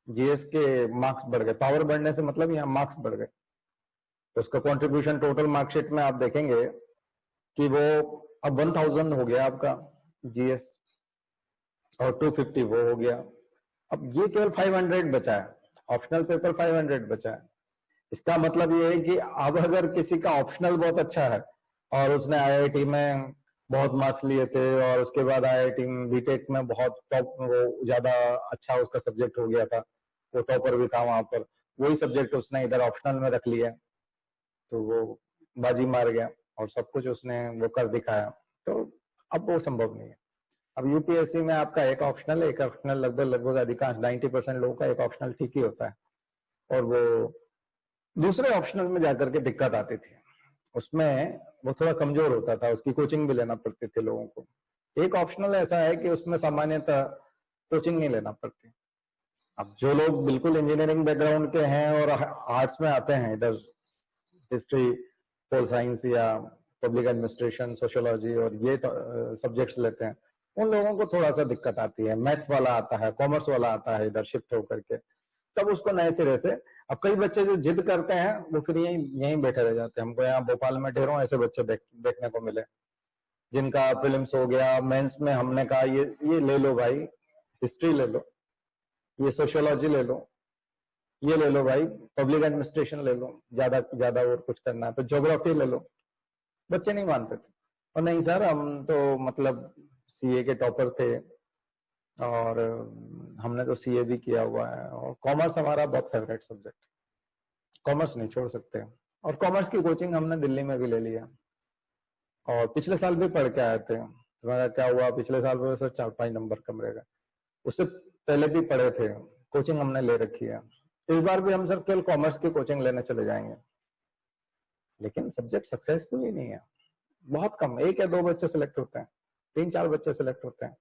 जीएस के मार्क्स बढ़ गए। पावर बढ़ने से मतलब यहाँ मार्क्स बढ़ गए। तो उसका कंट्रीब्यूशन टोटल मार्कशीट में आप देखेंगे कि वो अब 1000 हो गया आपका जीएस और 250 वो हो गया। अब ये केवल 500 बचा है, ऑप्शनल पेपर 500 बचा है। इसका मतलब ये है कि अब अगर किसी का ऑप्शनल बहुत अच्छा है और उसने आईआईटी में बहुत मार्क्स लिए थे और उसके बाद आईआईटी बीटेक में बहुत टॉप, वो ज्यादा अच्छा उसका सब्जेक्ट हो गया था, वो टॉपर भी था वहां पर, वही सब्जेक्ट उसने इधर ऑप्शनल में रख लिया, तो वो बाजी मार गया और सब कुछ उसने वो कर दिखाया। तो अब वो संभव नहीं है। अब यूपीएससी में आपका एक ऑप्शनल लगभग अधिकांश 90% लोगों का एक ऑप्शनल ठीक ही होता है, और वो दूसरे ऑप्शनल में जाकर के दिक्कत आती थी। उसमें वो थोड़ा कमजोर होता था, उसकी कोचिंग भी लेना पड़ती थी लोगों को। एक ऑप्शनल ऐसा है कि उसमें सामान्यतः कोचिंग नहीं लेना पड़ती। अब जो लोग बिल्कुल इंजीनियरिंग बैकग्राउंड के हैं और आर्ट्स में आते हैं, इधर हिस्ट्री, पोल साइंस या पब्लिक एडमिनिस्ट्रेशन, सोशियोलॉजी और ये सब्जेक्ट्स लेते हैं, उन लोगों को थोड़ा सा दिक्कत आती है। मैथ्स वाला आता है, कॉमर्स वाला आता है इधर शिफ्ट होकर के, तब उसको नए सिरे से। अब कई बच्चे जो जिद करते हैं वो फिर यहीं बैठे रह जाते हैं। हमको यहाँ भोपाल में ढेरों ऐसे बच्चे देखने को मिले जिनका प्रीलिम्स हो गया, मेंस में हमने कहा ये ले लो भाई, हिस्ट्री ले लो, ये सोशियोलॉजी ले लो, ये ले लो भाई, पब्लिक एडमिनिस्ट्रेशन ले लो, ज्यादा और कुछ करना है तो ज्योग्राफी ले लो। बच्चे नहीं मानते थे, और नहीं सर हम तो मतलब सीए के टॉपर थे और हमने तो सीए भी किया हुआ है, और कॉमर्स हमारा बहुत फेवरेट सब्जेक्ट, कॉमर्स नहीं छोड़ सकते। और कॉमर्स की कोचिंग हमने दिल्ली में भी ले लिया और पिछले साल भी पढ़ के आए थे। तुम्हारा क्या हुआ, पिछले साल में सर 4-5 नंबर कम रहेगा, उससे पहले भी पढ़े थे, कोचिंग हमने ले रखी है। इस बार भी हम सर केवल कॉमर्स की कोचिंग लेने चले जाएंगे, लेकिन सब्जेक्ट सक्सेसफुल ही नहीं है, बहुत कम, 1 या 2 बच्चे सिलेक्ट होते हैं, 3-4 बच्चे सिलेक्ट होते हैं,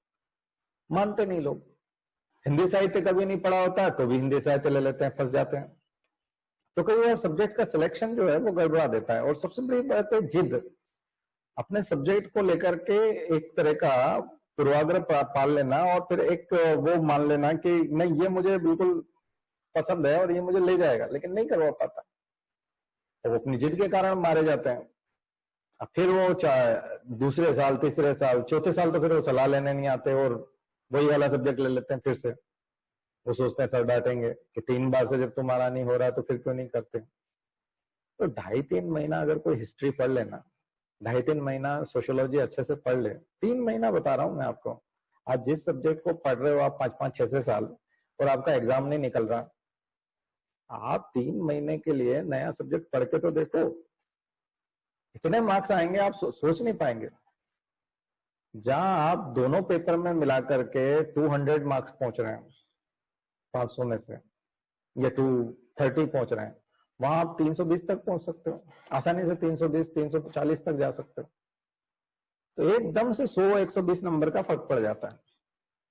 मानते नहीं लोग। हिंदी साहित्य कभी नहीं पढ़ा होता तो भी हिंदी साहित्य ले लेते हैं, फंस जाते हैं। तो कई बार सब्जेक्ट का सिलेक्शन जो है वो गड़बड़ा देता है। और सबसे बड़ी बात है जिद, अपने सब्जेक्ट को लेकर के एक तरह का पूर्वाग्रह पाल लेना और फिर एक वो मान लेना कि नहीं ये मुझे बिल्कुल पसंद है और ये मुझे ले जाएगा, लेकिन नहीं करवा पाता, तो वो अपनी जिद के कारण मारे जाते हैं। अब फिर वो दूसरे साल, तीसरे साल, चौथे साल तो फिर वो सलाह लेने नहीं आते और वही वाला सब्जेक्ट ले लेते हैं फिर से। वो सोचते हैं सर डांटेंगे कि 3 बार से जब तुम्हारा नहीं हो रहा तो फिर क्यों नहीं करते। तो 2.5-3 महीना अगर कोई हिस्ट्री पढ़ लेना, 2.5-3 महीना सोशियोलॉजी अच्छे से पढ़ ले, 3 महीना बता रहा हूं मैं आपको, आज जिस सब्जेक्ट को पढ़ रहे हो आप 5-5-6 साल और आपका एग्जाम नहीं निकल रहा, आप 3 महीने के लिए नया सब्जेक्ट पढ़ के तो देखो, इतने मार्क्स आएंगे आप सोच नहीं पाएंगे। जहां आप दोनों पेपर में मिलाकर के 200 मार्क्स पहुंच रहे हैं 500 में से, या 230 पहुंच रहे हैं, वहां आप 320 तक पहुंच सकते हो, आसानी से 320-340 तक जा सकते हो। तो एकदम से 100-120 नंबर का फर्क पड़ जाता है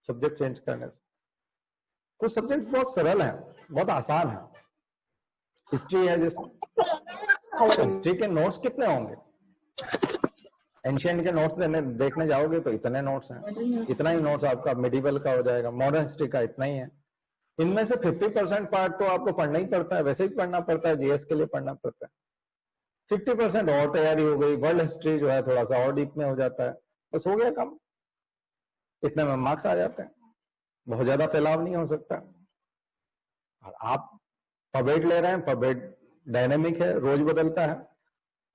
सब्जेक्ट चेंज करने से। कुछ सब्जेक्ट बहुत सरल है, बहुत आसान है। हिस्ट्री है जैसे, हिस्ट्री के नोट्स कितने होंगे, एंशिएंट के नोट्स देखने जाओगे तो इतने नोट्स हैं, इतना ही नोट्स आपका मेडिवल का हो जाएगा, मॉडर्न हिस्ट्री का इतना ही है। इनमें से 50% पार्ट तो आपको पढ़ना ही पड़ता है, वैसे ही पढ़ना पड़ता है, जीएस के लिए पढ़ना पड़ता है। 50% और तैयारी हो गई, वर्ल्ड हिस्ट्री जो है थोड़ा सा और डीप में हो जाता है, बस हो गया काम, इतने में मार्क्स आ जाते हैं, बहुत ज्यादा फैलाव नहीं हो सकता। और आप पबेट ले रहे हैं, पबेट डायनेमिक है, रोज बदलता है,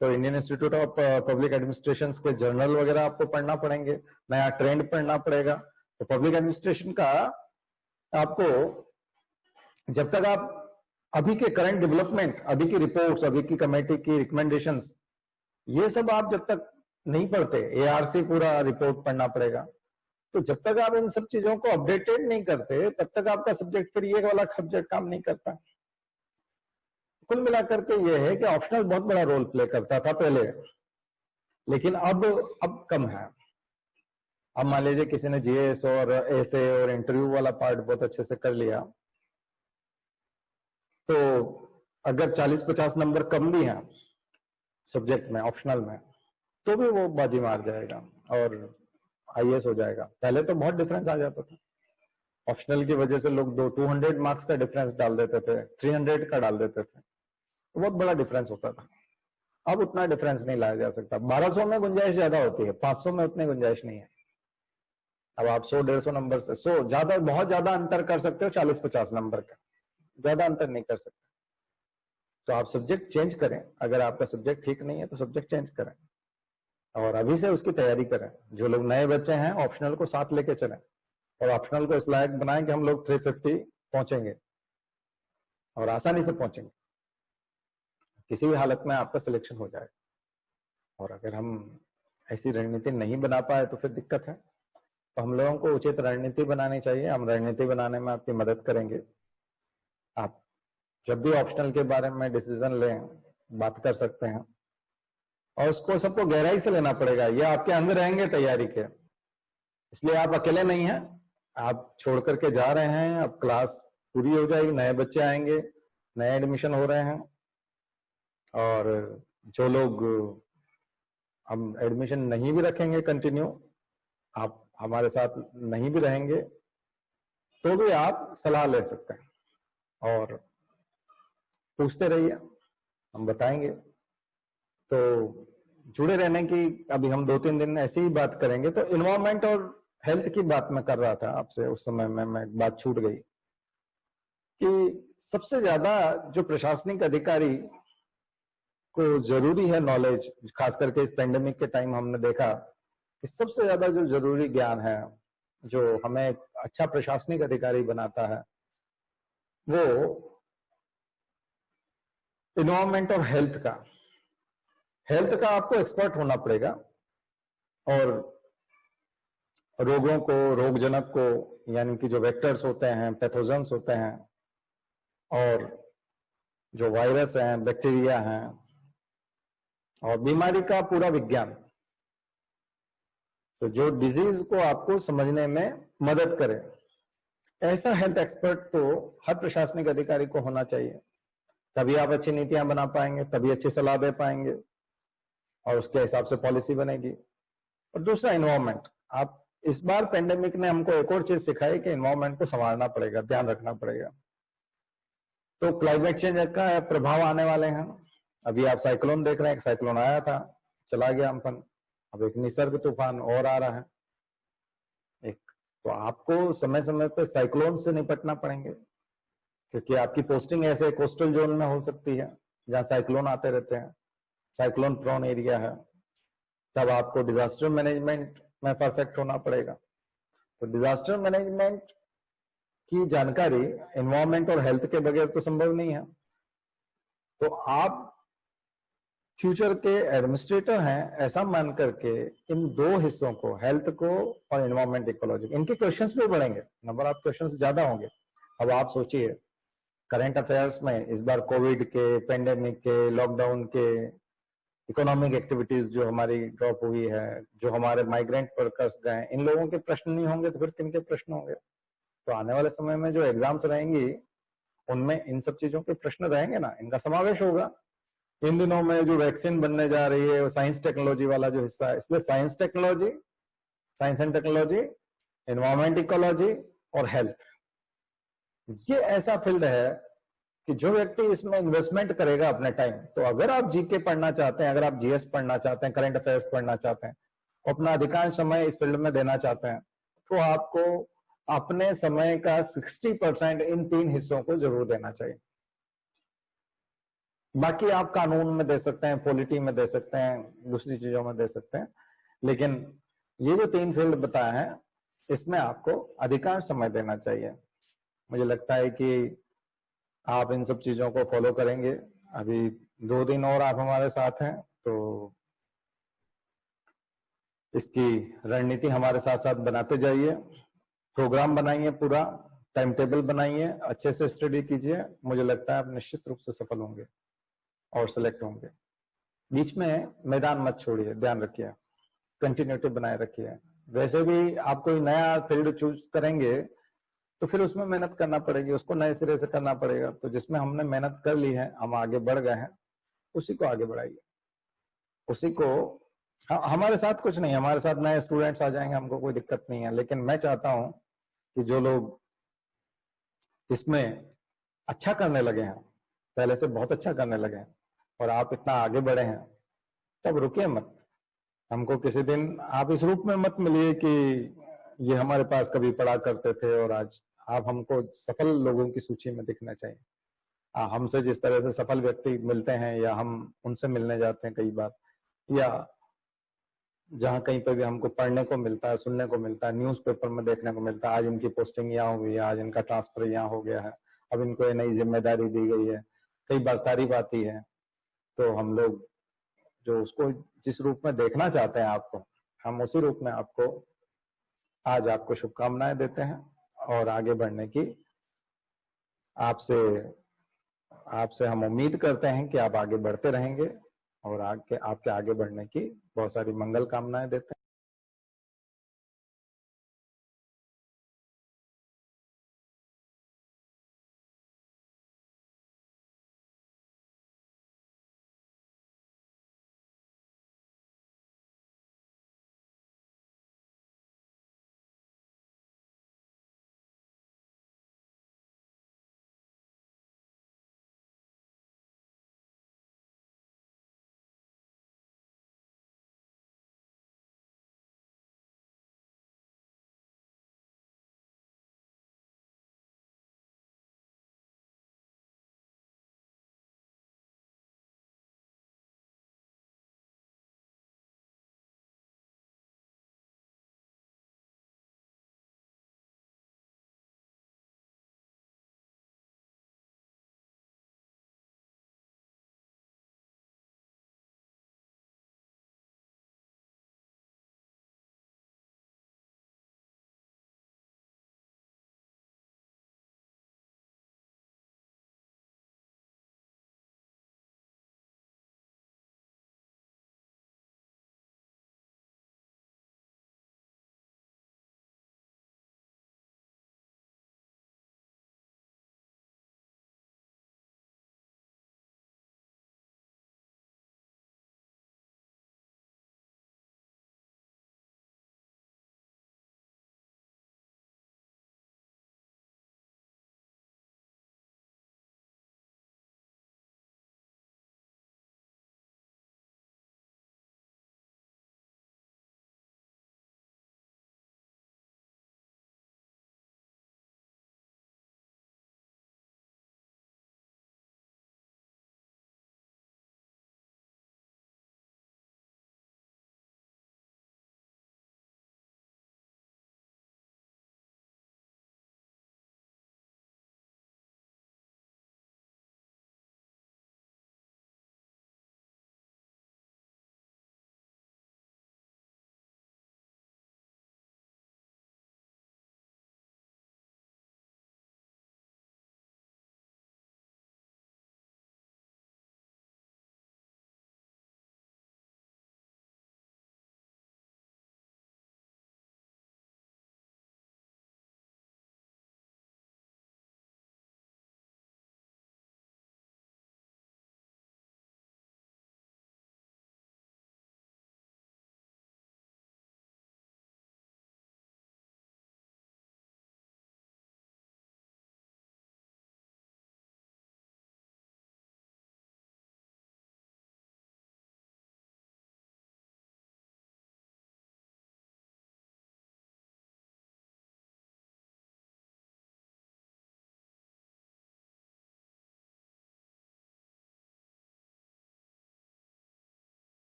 तो Indian institute of public administration के जर्नल वगैरह आपको पढ़ना पड़ेंगे, नया ट्रेंड पढ़ना पड़ेगा। तो पब्लिक एडमिनिस्ट्रेशन का आपको, जब तक आप अभी के करंट डेवलपमेंट, अभी की रिपोर्ट्स, अभी की कमेटी की रिकमेंडेशंस, ये सब आप जब तक नहीं पढ़ते, एआरसी पूरा रिपोर्ट पढ़ना पड़ेगा, तो जब तक आप इन सब चीजों को अपडेटेड नहीं करते तब तक आपका सब्जेक्ट, फिर ये वाला सब्जेक्ट काम नहीं करता। कुल मिलाकर के ये है कि ऑप्शनल बहुत बड़ा रोल प्ले करता था पहले, लेकिन अब कम है। अब मान लीजिए किसी ने जीएस और एसए और इंटरव्यू वाला पार्ट बहुत अच्छे से कर लिया, तो अगर 40-50 नंबर कम भी हैं सब्जेक्ट में, ऑप्शनल में, तो भी वो बाजी मार जाएगा और आईएएस हो जाएगा। पहले तो बहुत डिफरेंस आ जाता था, ऑप्शनल की वजह से लोग 200 मार्क्स का डिफरेंस डाल देते थे, 300 का डाल देते थे, तो बहुत बड़ा डिफरेंस होता था। अब उतना डिफरेंस नहीं लाया जा सकता। 1200 में गुंजाइश ज्यादा होती है, 500 में उतनी गुंजाइश नहीं है। अब आप 100-150 नंबर से 100 ज्यादा, बहुत ज्यादा अंतर कर सकते हो 40-50 नंबर का, ज्यादा अंतर नहीं कर सकते। तो आप सब्जेक्ट चेंज करें, अगर आपका सब्जेक्ट ठीक नहीं है तो सब्जेक्ट चेंज करें और अभी से उसकी तैयारी करें। जो लोग नए बच्चे हैं ऑप्शनल को साथ लेके चलें और ऑप्शनल को इस लायक बनाएं कि हम लोग 350 पहुंचेंगे और आसानी से पहुंचेंगे, किसी भी हालत में आपका सिलेक्शन हो जाए। और अगर हम ऐसी रणनीति नहीं बना पाए तो फिर दिक्कत है। तो हम लोगों को उचित रणनीति बनानी चाहिए, हम रणनीति बनाने में आपकी मदद करेंगे। आप जब भी ऑप्शनल के बारे में डिसीजन लें, बात कर सकते हैं और उसको सबको गहराई से लेना पड़ेगा। ये आपके अंग रहेंगे तैयारी के, इसलिए आप अकेले नहीं हैं। आप छोड़ करके जा रहे हैं, अब क्लास पूरी हो जाएगी, नए बच्चे आएंगे, नए एडमिशन हो रहे हैं और जो लोग हम एडमिशन नहीं भी रखेंगे कंटिन्यू, आप हमारे साथ नहीं भी रहेंगे तो भी आप सलाह ले सकते हैं और पूछते रहिए, हम बताएंगे। तो जुड़े रहने की अभी हम 2-3 दिन ऐसे ही बात करेंगे। तो इन्वायरमेंट और हेल्थ की बात मैं कर रहा था आपसे, उस समय में मैं बात छूट गई कि सबसे ज्यादा जो प्रशासनिक अधिकारी को जरूरी है नॉलेज, खास करके इस पेंडेमिक के टाइम हमने देखा कि सबसे ज्यादा जो जरूरी ज्ञान है जो हमें अच्छा प्रशासनिक अधिकारी बनाता है वो इन्वायरमेंट और हेल्थ का। हेल्थ का आपको एक्सपर्ट होना पड़ेगा और रोगों को, रोगजनक को, यानी कि जो वेक्टर्स होते हैं, पैथोजेंस होते हैं और जो वायरस हैं, बैक्टीरिया हैं और बीमारी का पूरा विज्ञान, तो जो डिजीज को आपको समझने में मदद करे, ऐसा हेल्थ एक्सपर्ट तो हर प्रशासनिक अधिकारी को होना चाहिए। तभी आप अच्छी नीतियां बना पाएंगे, तभी अच्छी सलाह दे पाएंगे और उसके हिसाब से पॉलिसी बनेगी। और दूसरा एनवायरमेंट, आप इस बार पेंडेमिक ने हमको एक और चीज सिखाई कि एनवायरमेंट को संभालना पड़ेगा, ध्यान रखना पड़ेगा। तो क्लाइमेट चेंज का प्रभाव आने वाले हैं। अभी आप साइक्लोन देख रहे हैं, एक साइक्लोन आया था, चला गया अम्फन, अब एक निसर्ग तूफान और आ रहा है एक। तो आपको समय समय पे साइक्लोन से निपटना पड़ेंगे क्योंकि आपकी पोस्टिंग ऐसे कोस्टल जोन में हो सकती है जहां साइक्लोन आते रहते हैं, साइक्लोन प्रोन एरिया है। तब आपको डिजास्टर मैनेजमेंट में परफेक्ट होना पड़ेगा। तो डिजास्टर मैनेजमेंट की जानकारी एनवायरमेंट और हेल्थ के बगैर तो संभव नहीं है। तो आप फ्यूचर के एडमिनिस्ट्रेटर हैं ऐसा मान करके इन दो हिस्सों को, हेल्थ को और एनवायरमेंट इकोलॉजी, इनके क्वेश्चंस भी बढ़ेंगे, नंबर ऑफ क्वेश्चंस ज्यादा होंगे। अब आप सोचिए करंट अफेयर्स में इस बार कोविड के, पेंडेमिक के, लॉकडाउन के, इकोनॉमिक एक्टिविटीज जो हमारी ड्रॉप हुई है, जो हमारे माइग्रेंट वर्कर्स गए, इन लोगों के प्रश्न नहीं होंगे तो फिर किन के प्रश्न होंगे? तो आने वाले समय में जो एग्जाम्स रहेंगी उनमें इन सब चीजों के प्रश्न रहेंगे ना, इनका समावेश होगा। इन दिनों में जो वैक्सीन बनने जा रही है वो साइंस टेक्नोलॉजी वाला जो हिस्सा है, इसलिए science technology, science and technology, environment ecology और हेल्थ, ये ऐसा फील्ड है कि जो व्यक्ति इसमें इन्वेस्टमेंट करेगा अपने टाइम, तो अगर आप जीके पढ़ना चाहते हैं, अगर आप जीएस पढ़ना चाहते हैं, करंट अफेयर्स पढ़ना चाहते हैं, अपना अधिकांश समय इस फील्ड में देना चाहते हैं, तो आपको अपने समय का 60% इन 3 हिस्सों को जरूर देना चाहिए। बाकी आप कानून में दे सकते हैं, पॉलिटी में दे सकते हैं, दूसरी चीजों में दे सकते हैं, लेकिन ये जो 3 फील्ड बताया है इसमें आपको अधिकांश समय देना चाहिए। मुझे लगता है कि आप इन सब चीजों को फॉलो करेंगे। अभी 2 दिन और आप हमारे साथ हैं तो इसकी रणनीति हमारे साथ साथ बनाते जाइए, प्रोग्राम बनाइए, पूरा टाइम टेबल बनाइए, अच्छे से स्टडी कीजिए। मुझे लगता है आप निश्चित रूप से सफल होंगे और सिलेक्ट होंगे। बीच में मैदान मत छोड़िए, ध्यान रखिए, कंटिन्यूटी बनाए रखिए। वैसे भी आप कोई नया फील्ड चूज करेंगे तो फिर उसमें मेहनत करना पड़ेगी, उसको नए सिरे से करना पड़ेगा। तो जिसमें हमने मेहनत कर ली है, हम आगे बढ़ गए हैं, उसी को आगे बढ़ाइए, उसी को। हमारे साथ कुछ नहीं, हमारे साथ नए स्टूडेंट्स आ जाएंगे, हमको कोई दिक्कत नहीं है। लेकिन मैं चाहता हूं कि जो लोग इसमें अच्छा करने लगे हैं, पहले से बहुत अच्छा करने लगे हैं, और आप इतना आगे बढ़े हैं, तब रुकिए मत। हमको किसी दिन आप इस रूप में मत मिलिए कि ये हमारे पास कभी पढ़ा करते थे और आज आप हमको सफल लोगों की सूची में दिखना चाहिए। हमसे जिस तरह से सफल व्यक्ति मिलते हैं या हम उनसे मिलने जाते हैं कई बार, या जहां कहीं पर भी हमको पढ़ने को मिलता है, सुनने को मिलता है, न्यूज़पेपर में देखने को मिलता है, आज इनकी पोस्टिंग यहाँ हुई है, आज इनका ट्रांसफर यहाँ हो गया है, अब इनको ये नई जिम्मेदारी दी गई है, कई बार तारीफ आती है। तो हम लोग जो उसको जिस रूप में देखना चाहते हैं आपको, हम उसी रूप में आपको आज आपको शुभकामनाएं देते हैं, और आगे बढ़ने की आपसे आपसे हम उम्मीद करते हैं कि आप आगे बढ़ते रहेंगे, और आपके आगे बढ़ने की बहुत सारी मंगल कामनाएं देते हैं।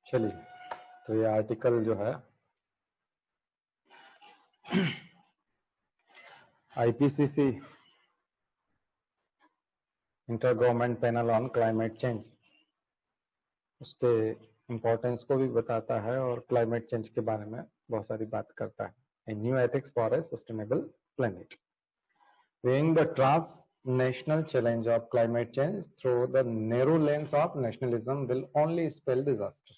चलिए, तो ये आर्टिकल जो है IPCC inter government panel on climate change, उसके इम्पोर्टेंस को भी बताता है और क्लाइमेट चेंज के बारे में बहुत सारी बात करता है। New ethics for a sustainable planet, weighing the transnational challenge of climate change through the narrow lens of nationalism will only spell disaster।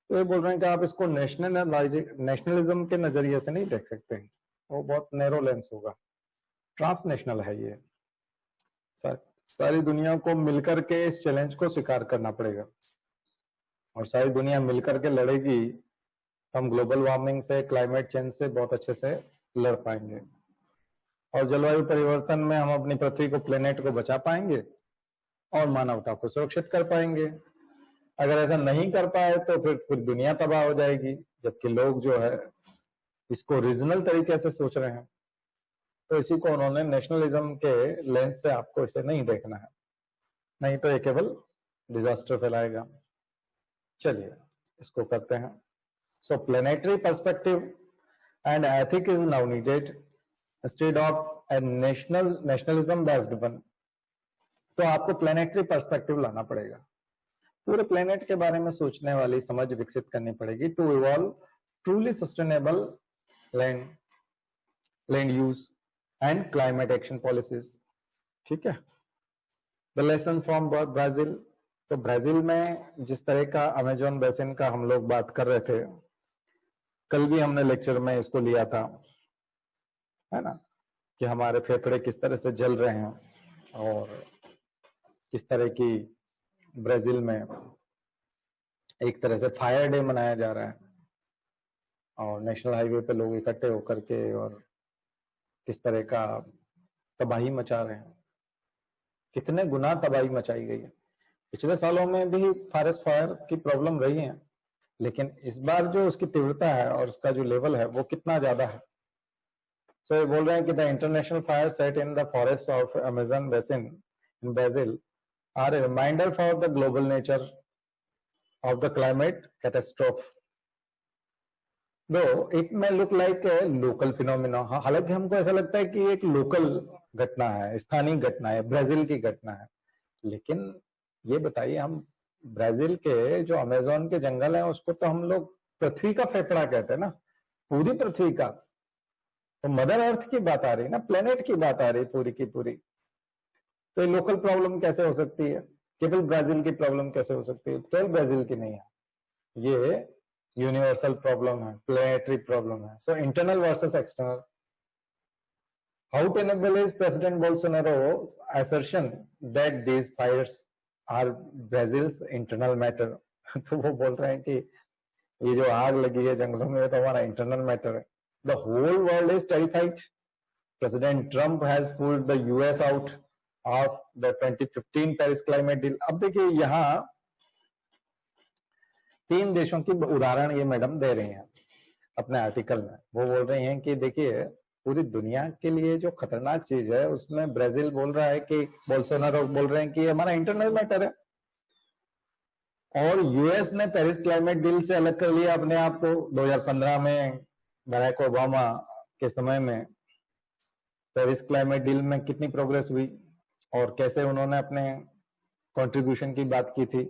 तो ये बोल रहे हैं कि आप इसको नेशनलिज्म के नजरिए से नहीं देख सकते, वो बहुत नैरो लेंस होगा। ट्रांसनेशनल है ये, सारी दुनिया को मिलकर के इस चैलेंज को स्वीकार करना पड़ेगा और सारी दुनिया मिलकर के लड़ेगी, हम ग्लोबल वार्मिंग से, क्लाइमेट चेंज से बहुत अच्छे से लड़ पाएंगे और जलवायु परिवर्तन में हम अपनी पृथ्वी को, प्लेनेट को बचा पाएंगे और मानवता को सुरक्षित कर पाएंगे। अगर ऐसा नहीं कर पाए तो फिर दुनिया तबाह हो जाएगी, जबकि लोग जो है इसको रीजनल तरीके से सोच रहे हैं। तो इसी को उन्होंने नेशनलिज्म के लेंस से आपको इसे नहीं देखना है, नहीं तो ये केवल डिजास्टर फैलाएगा। चलिए इसको करते हैं। So planetary perspective and ethic is now needed instead of a nationalism based one. तो आपको प्लेनेटरी पर्सपेक्टिव लाना पड़ेगा, पूरे प्लेनेट के बारे में सोचने वाली समझ विकसित करनी पड़ेगी to evolve truly sustainable land use and climate action policies. ठीक है, द लेसन फ्रॉम ब्राजील। तो ब्राजील में जिस तरह का अमेजोन बेसिन का हम लोग बात कर रहे थे, कल भी हमने लेक्चर में इसको लिया था, है ना, कि हमारे फेफड़े किस तरह से जल रहे हैं और किस तरह की ब्राजील में एक तरह से फायर डे मनाया जा रहा है और नेशनल हाईवे पे लोग इकट्ठे होकर के और किस तरह का तबाही मचा रहे हैं, कितने गुना तबाही मचाई गई है। पिछले सालों में भी फॉरेस्ट फायर की प्रॉब्लम रही है, लेकिन इस बार जो उसकी तीव्रता है और उसका जो लेवल है वो कितना ज्यादा है। सो ये बोल रहे हैं कि the international fire set in the forest of Amazon basin in Brazil are a reminder for the global nature of the climate catastrophe, though it may look like a local phenomena. हालांकि हमको ऐसा लगता है कि एक local घटना है, स्थानीय घटना है, ब्राजील की घटना है, लेकिन ये बताइए, हम ब्राजील के जो अमेजोन के जंगल हैं उसको तो हम लोग पृथ्वी का फेफड़ा कहते हैं ना, पूरी पृथ्वी का। तो मदर अर्थ की बात आ रही है ना, प्लेनेट की बात आ रही पूरी की पूरी। तो ये लोकल प्रॉब्लम कैसे हो सकती है, केवल ब्राजील की प्रॉब्लम कैसे हो सकती है? केवल ब्राजील की नहीं है, ये यूनिवर्सल प्रॉब्लम है, प्लेनेटरी प्रॉब्लम है। So internal versus external. How tenable is President Bolsonaro's assertion that these fires are Brazil's internal matter? तो वो बोल रहे हैं कि ये जो आग लगी है जंगलों में, तो हमारा इंटरनल मैटर है। The whole world is terrified. President Trump has pulled the US out of the 2015 Paris climate deal. अब देखिए यहाँ 3 देशों की उदाहरण ये मैडम दे रही हैं अपने आर्टिकल में। वो बोल रही हैं कि देखिए पूरी दुनिया के लिए जो खतरनाक चीज है उसमें ब्राजील बोल रहा है कि बोल्सोनारो बोल रहे हैं कि हमारा इंटरनल मैटर है, और यूएस ने पेरिस क्लाइमेट डील से अलग कर लिया अपने आप को। 2015 में बराक ओबामा के समय में पेरिस क्लाइमेट डील में कितनी प्रोग्रेस हुई और कैसे उन्होंने अपने कंट्रीब्यूशन की बात की थी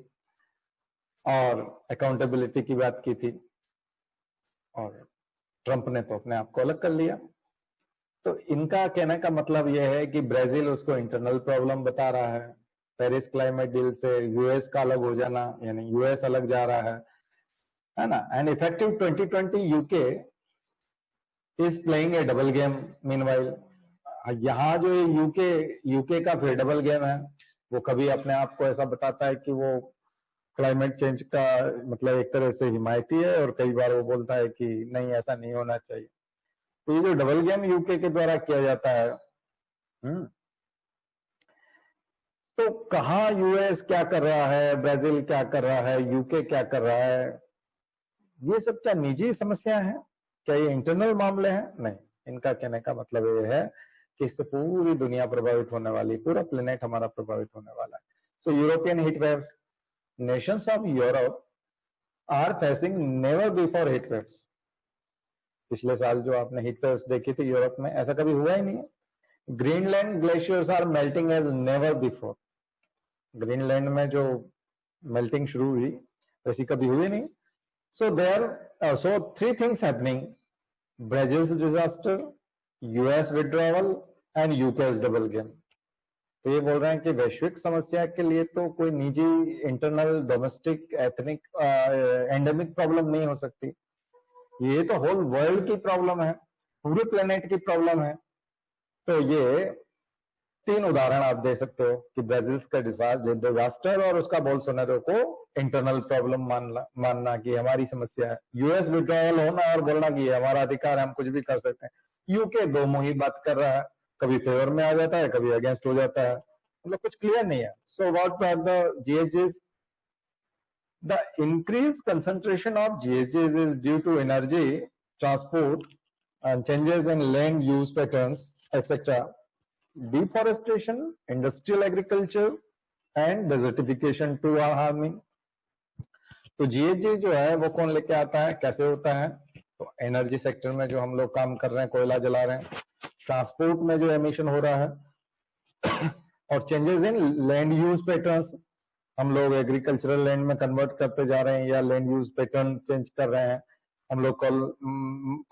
और अकाउंटेबिलिटी की बात की थी, और ट्रंप ने तो अपने आप को अलग कर लिया। तो इनका कहने का मतलब यह है कि ब्राजील उसको इंटरनल प्रॉब्लम बता रहा है, पेरिस क्लाइमेट डील से यूएस का अलग हो जाना, यानी यूएस अलग जा रहा है ना। And effective 2020 UK is playing A double game meanwhile. यहाँ जो यूके का फिर डबल गेम है, वो कभी अपने आप को ऐसा बताता है कि वो क्लाइमेट चेंज का मतलब एक तरह से हिमायती है, और कई बार वो बोलता है कि नहीं ऐसा नहीं होना चाहिए। तो ये जो डबल गेम यूके के द्वारा किया जाता है, तो कहाँ यूएस क्या कर रहा है, ब्राजील क्या कर रहा है, यूके क्या कर रहा है, ये सब क्या निजी समस्या है, क्या ये इंटरनल मामले हैं? नहीं, इनका कहने का मतलब ये है कि इससे पूरी दुनिया प्रभावित होने वाली, पूरा प्लेनेट हमारा प्रभावित होने वाला है। So European heat waves, nations of Europe are facing never before heat waves. पिछले साल जो आपने हीट वेव्स देखी थी यूरोप में, ऐसा कभी हुआ ही नहीं है। Greenland glaciers are melting as never before. Greenland में जो मेल्टिंग शुरू हुई वैसी कभी हुई नहीं। So there so 3 things happening: Brazil's disaster, US withdrawal and UK's double game. तो ये बोल रहे हैं कि वैश्विक समस्या के लिए तो कोई निजी, internal, domestic, ethnic, endemic problem नहीं हो सकती, ये तो होल वर्ल्ड की प्रॉब्लम है, पूरे प्लेनेट की प्रॉब्लम है। तो ये 3 उदाहरण आप दे सकते हो कि ब्राजील का डिजास्टर और उसका बोल्सोनारो को इंटरनल प्रॉब्लम मानना कि हमारी समस्या है, यूएस विड्रॉवल होना और बोलना कि हमारा अधिकार है, हम कुछ भी कर सकते हैं। यूके दो मुही बात कर रहा है, कभी फेवर में आ जाता है, कभी अगेंस्ट हो जाता है, मतलब कुछ क्लियर नहीं है। So what are the GHGs? The increased concentration of GHGs is due to energy, transport, and changes in land use patterns, etc. Deforestation, industrial agriculture, and desertification too are harming. तो GHG जो है वो कौन लेके आता है, कैसे होता है? तो एनर्जी सेक्टर में जो हम लोग काम कर रहे हैं, कोयला जला रहे हैं, ट्रांसपोर्ट में जो एमिशन हो रहा है, और changes in land use patterns, हम लोग एग्रीकल्चरल लैंड में कन्वर्ट करते जा रहे हैं या लैंड यूज पैटर्न चेंज कर रहे हैं, हम लोग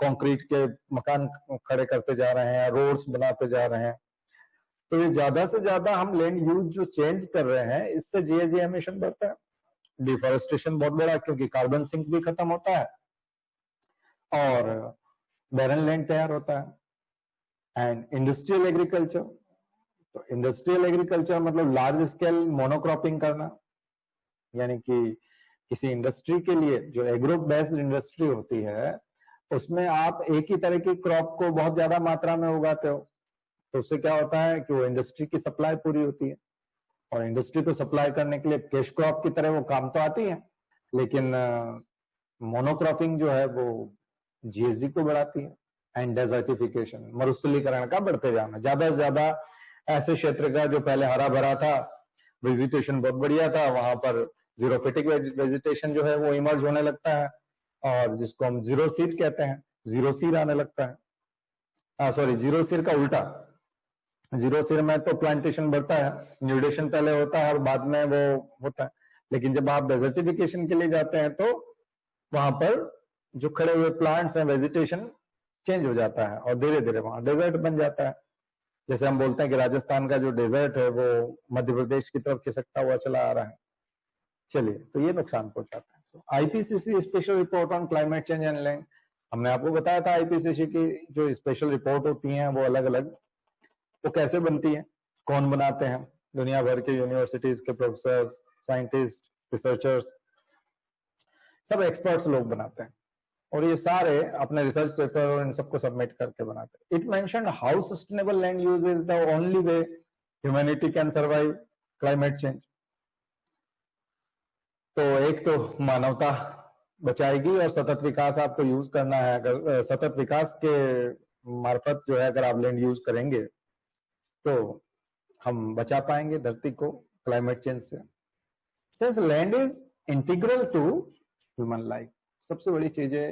कंक्रीट के मकान खड़े करते जा रहे हैं, रोड्स बनाते जा रहे हैं। तो ये ज्यादा से ज्यादा हम लैंड यूज जो चेंज कर रहे हैं, इससे GHG एमिशन बढ़ता है। डिफॉरेस्टेशन बहुत बड़ा, क्योंकि कार्बन सिंक भी खत्म होता है और बैरन लैंड तैयार होता है। एंड इंडस्ट्रियल एग्रीकल्चर, तो इंडस्ट्रियल एग्रीकल्चर मतलब लार्ज स्केल मोनोक्रॉपिंग करना, यानी कि किसी इंडस्ट्री के लिए जो एग्रो बेस्ड इंडस्ट्री होती है, उसमें आप एक ही तरह की क्रॉप को बहुत ज्यादा मात्रा में उगाते हो, तो उससे क्या होता है कि वो इंडस्ट्री की सप्लाई पूरी होती है, और इंडस्ट्री को सप्लाई करने के लिए कैश क्रॉप की तरह वो काम तो आती है, लेकिन मोनोक्रॉपिंग जो है वो GHG को बढ़ाती है। एंड डेजर्टिफिकेशन, मरुस्थलीकरण का बढ़ते जाना, ज्यादा से ज्यादा ऐसे क्षेत्र का जो पहले हरा भरा था, वेजिटेशन बहुत बढ़िया था, वहां पर जीरोफिटिक वेजिटेशन जो है वो इमर्ज होने लगता है, और जिसको हम जीरो सीर कहते हैं, जीरो सीर आने लगता है। सॉरी, जीरो सीर का उल्टा, जीरो सीर में तो प्लांटेशन बढ़ता है, न्यूडेशन पहले होता है और बाद में वो होता है, लेकिन जब आप डेजर्टिफिकेशन के लिए जाते हैं तो वहां पर जो खड़े हुए प्लांट्स हैं, वेजिटेशन चेंज हो जाता है और धीरे धीरे वहां डेजर्ट बन जाता है। जैसे हम बोलते हैं कि राजस्थान का जो डेजर्ट है वो मध्य प्रदेश की तरफ खिसकता हुआ चला आ रहा है। चलिए, तो ये नुकसान पहुंचाता है। सो IPCC special report on climate change and land, हमने आपको बताया था IPCC की जो स्पेशल रिपोर्ट होती हैं वो अलग अलग, वो कैसे बनती है, कौन बनाते हैं? दुनिया भर के यूनिवर्सिटीज के प्रोफेसर, साइंटिस्ट, रिसर्चर्स, सब एक्सपर्ट्स लोग बनाते हैं, और ये सारे अपने रिसर्च पेपर और इन सबको सबमिट करके बनाते हैं। It mentioned how sustainable land use is the only way humanity can survive climate change. तो एक तो मानवता बचाएगी और सतत विकास आपको यूज करना है। अगर सतत विकास के मार्फत जो है अगर आप लैंड यूज करेंगे तो हम बचा पाएंगे धरती को क्लाइमेट चेंज से। Since land is integral to human life, सबसे बड़ी चीज है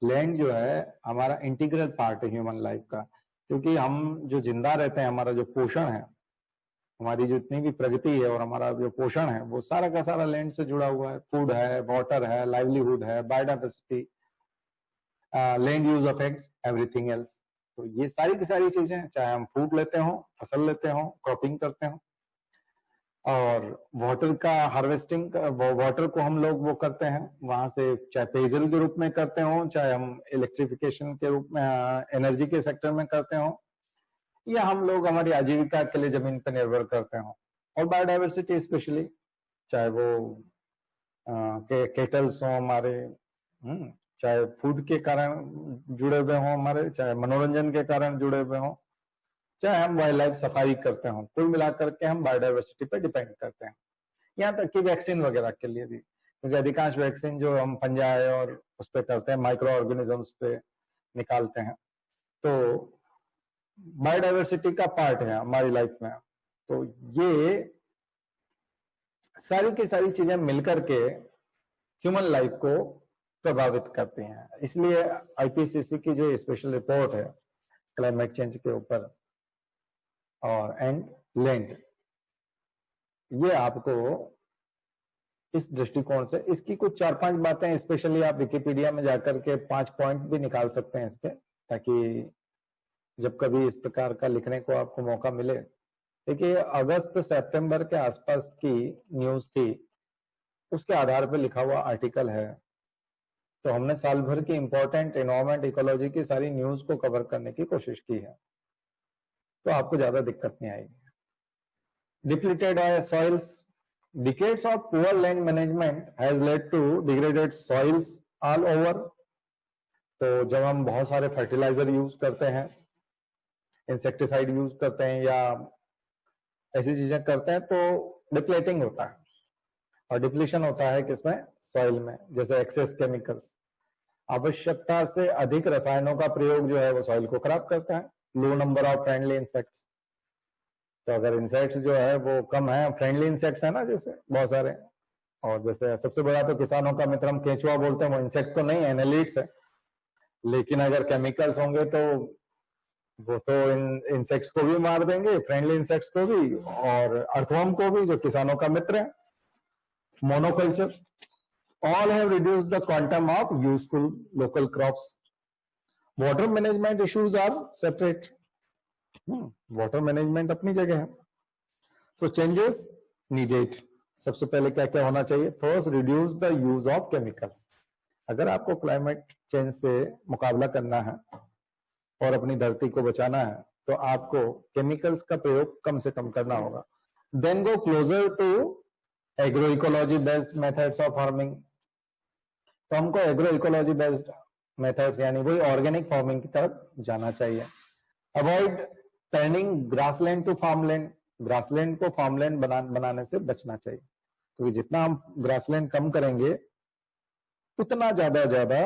लैंड जो है हमारा इंटीग्रल पार्ट है ह्यूमन लाइफ का, क्योंकि हम जो जिंदा रहते हैं, हमारा जो पोषण है, हमारी जो इतनी भी प्रगति है और हमारा जो पोषण है वो सारा का सारा लैंड से जुड़ा हुआ है। फूड है, वाटर है, लाइवलीहुड है, biodiversity, land use affects everything else. तो ये सारी की सारी चीजें, चाहे हम फूड लेते हो, फसल लेते हो, क्रॉपिंग करते हो, और वाटर का हार्वेस्टिंग, वाटर को हम लोग वो करते हैं वहां से, चाहे पेयजल के रूप में करते हो, चाहे हम इलेक्ट्रिफिकेशन के रूप में एनर्जी के सेक्टर में करते हो, या हम लोग हमारी आजीविका के लिए जमीन पर निर्भर करते हो। और बायोडाइवर्सिटी स्पेशली, चाहे वो केटल्स हो हमारे, चाहे फूड के कारण जुड़े हुए हों हमारे, चाहे मनोरंजन के कारण जुड़े हुए हों, चाहे हम वाइल्ड लाइफ सफारी करते हों, कुल मिलाकर के हम बायोडाइवर्सिटी पे डिपेंड करते हैं। यहाँ तक कि वैक्सीन वगैरह के लिए भी, क्योंकि अधिकांश वैक्सीन जो हम फंजाई और उस पर करते हैं, माइक्रो ऑर्गेनिजम्स पे निकालते हैं, तो बायोडाइवर्सिटी का पार्ट है हमारी लाइफ में। तो ये सारी की सारी चीजें मिलकर के ह्यूमन लाइफ को प्रभावित करती हैं। इसलिए आईपीसीसी की जो स्पेशल रिपोर्ट है क्लाइमेट चेंज के ऊपर और एंड लैंड, ये आपको इस दृष्टिकोण से, इसकी कुछ 4-5 बातें, स्पेशली आप विकिपीडिया में जाकर के 5 पॉइंट भी निकाल सकते हैं इसके, ताकि जब कभी इस प्रकार का लिखने को आपको मौका मिले। देखिए अगस्त सितंबर के आसपास की न्यूज थी, उसके आधार पर लिखा हुआ आर्टिकल है। तो हमने साल भर की इंपॉर्टेंट एनवायरमेंट इकोलॉजी की सारी न्यूज को कवर करने की कोशिश की है, तो आपको ज्यादा दिक्कत नहीं आएगी। Depleted soils, decades of poor land management has led to degraded soils all over। तो जब हम बहुत सारे फर्टिलाइजर यूज करते हैं, इंसेक्टिसाइड यूज करते हैं या ऐसी चीजें करते हैं, तो डिप्लेटिंग होता है और डिप्लीशन होता है किसमें, सॉइल में। जैसे एक्सेस केमिकल्स, आवश्यकता से अधिक रसायनों का प्रयोग जो है वो सॉइल को खराब करता है। लो नंबर ऑफ फ्रेंडली इंसेक्ट्स, तो अगर इंसेक्ट्स जो है वो कम है, फ्रेंडली इंसेक्ट्स है ना जैसे बहुत सारे, और जैसे सबसे बड़ा तो किसानों का मित्र हम केंचुआ बोलते हैं, वो इंसेक्ट तो नहीं है, एनालिड्स है, लेकिन अगर केमिकल्स होंगे तो वो तो इंसेक्ट्स को भी मार देंगे, फ्रेंडली इंसेक्ट्स को भी और अर्थवर्म को भी, जो किसानों का मित्र है। Monoculture, all have reduced the quantum of useful local crops. Water management issues are separate, water management अपनी जगह है। सो चेंजेस नीडेड, सबसे पहले क्या क्या होना चाहिए? First, reduce the use of chemicals. अगर आपको क्लाइमेट चेंज से मुकाबला करना है और अपनी धरती को बचाना है, तो आपको केमिकल्स का प्रयोग कम से कम करना होगा। Then go closer to agro ecology based methods of farming. तो हमको एग्रो इकोलॉजी बेस्ड मेथड्स यानी वही ऑर्गेनिक फार्मिंग की तरफ जाना चाहिए। Avoid turning grassland to farmland, grassland को फार्मलैंड बनाने से बचना चाहिए, क्योंकि जितना हम ग्रासलैंड कम करेंगे उतना ज्यादा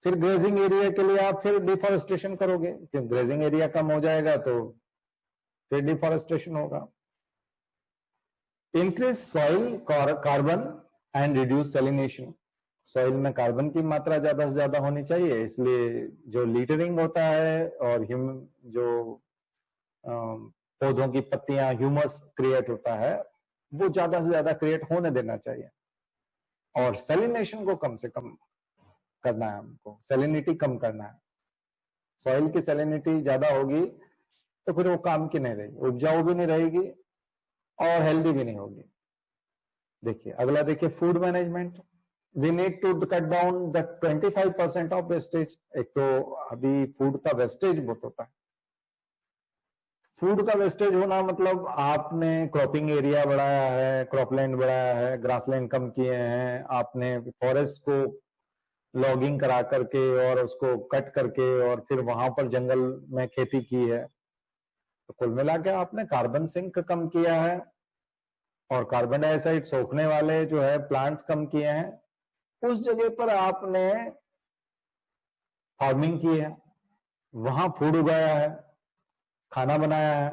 फिर ग्रेजिंग एरिया के लिए आप फिर डिफॉरेस्टेशन करोगे, क्योंकि ग्रेजिंग एरिया कम हो जाएगा तो फिर डिफॉरेस्टेशन होगा। Increase soil carbon and reduce salinisation, soil में कार्बन की मात्रा ज्यादा से ज्यादा होनी चाहिए, इसलिए जो लीटरिंग होता है और जो पौधों की पत्तियां, ह्यूमस क्रिएट होता है, वो ज्यादा से ज्यादा क्रिएट होने देना चाहिए। और सैलिनेशन को कम से कम करना है, हमको सैलिनिटी कम करना है। सॉइल की सैलिनिटी ज्यादा होगी तो फिर वो काम की नहीं रहेगी, उपजाऊ भी नहीं रहेगी और हेल्दी भी नहीं होगी। देखिए अगला, देखिए food management. We need to cut down the 25% of wastage. एक तो अभी फूड का वेस्टेज बहुत होता है। फूड का वेस्टेज होना मतलब आपने क्रॉपिंग एरिया बढ़ाया है, क्रॉपलैंड बढ़ाया है, ग्रासलैंड कम किए हैं, आपने फॉरेस्ट को लॉगिंग करा करके और उसको कट करके और फिर वहां पर जंगल में खेती की है, तो कुल मिला के आपने कार्बन सिंक कम किया है और कार्बन डाइऑक्साइड सोखने वाले जो है प्लांट्स कम किए हैं। उस जगह पर आपने फार्मिंग की है, वहां फूड उगाया है, खाना बनाया है,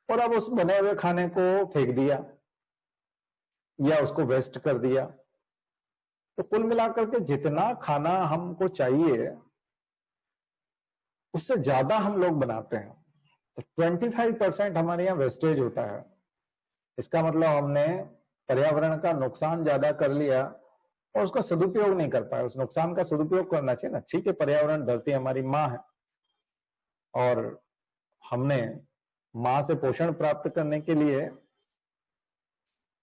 और अब उस बने हुए खाने को फेंक दिया या उसको वेस्ट कर दिया। तो कुल मिलाकर के जितना खाना हमको चाहिए उससे ज्यादा हम लोग बनाते हैं, तो 25% हमारे यहाँ वेस्टेज होता है। इसका मतलब हमने पर्यावरण का नुकसान ज्यादा कर लिया और उसका सदुपयोग नहीं कर पाए। उस नुकसान का सदुपयोग करना चाहिए ना। ठीक है, पर्यावरण, धरती हमारी माँ है और हमने माँ से पोषण प्राप्त करने के लिए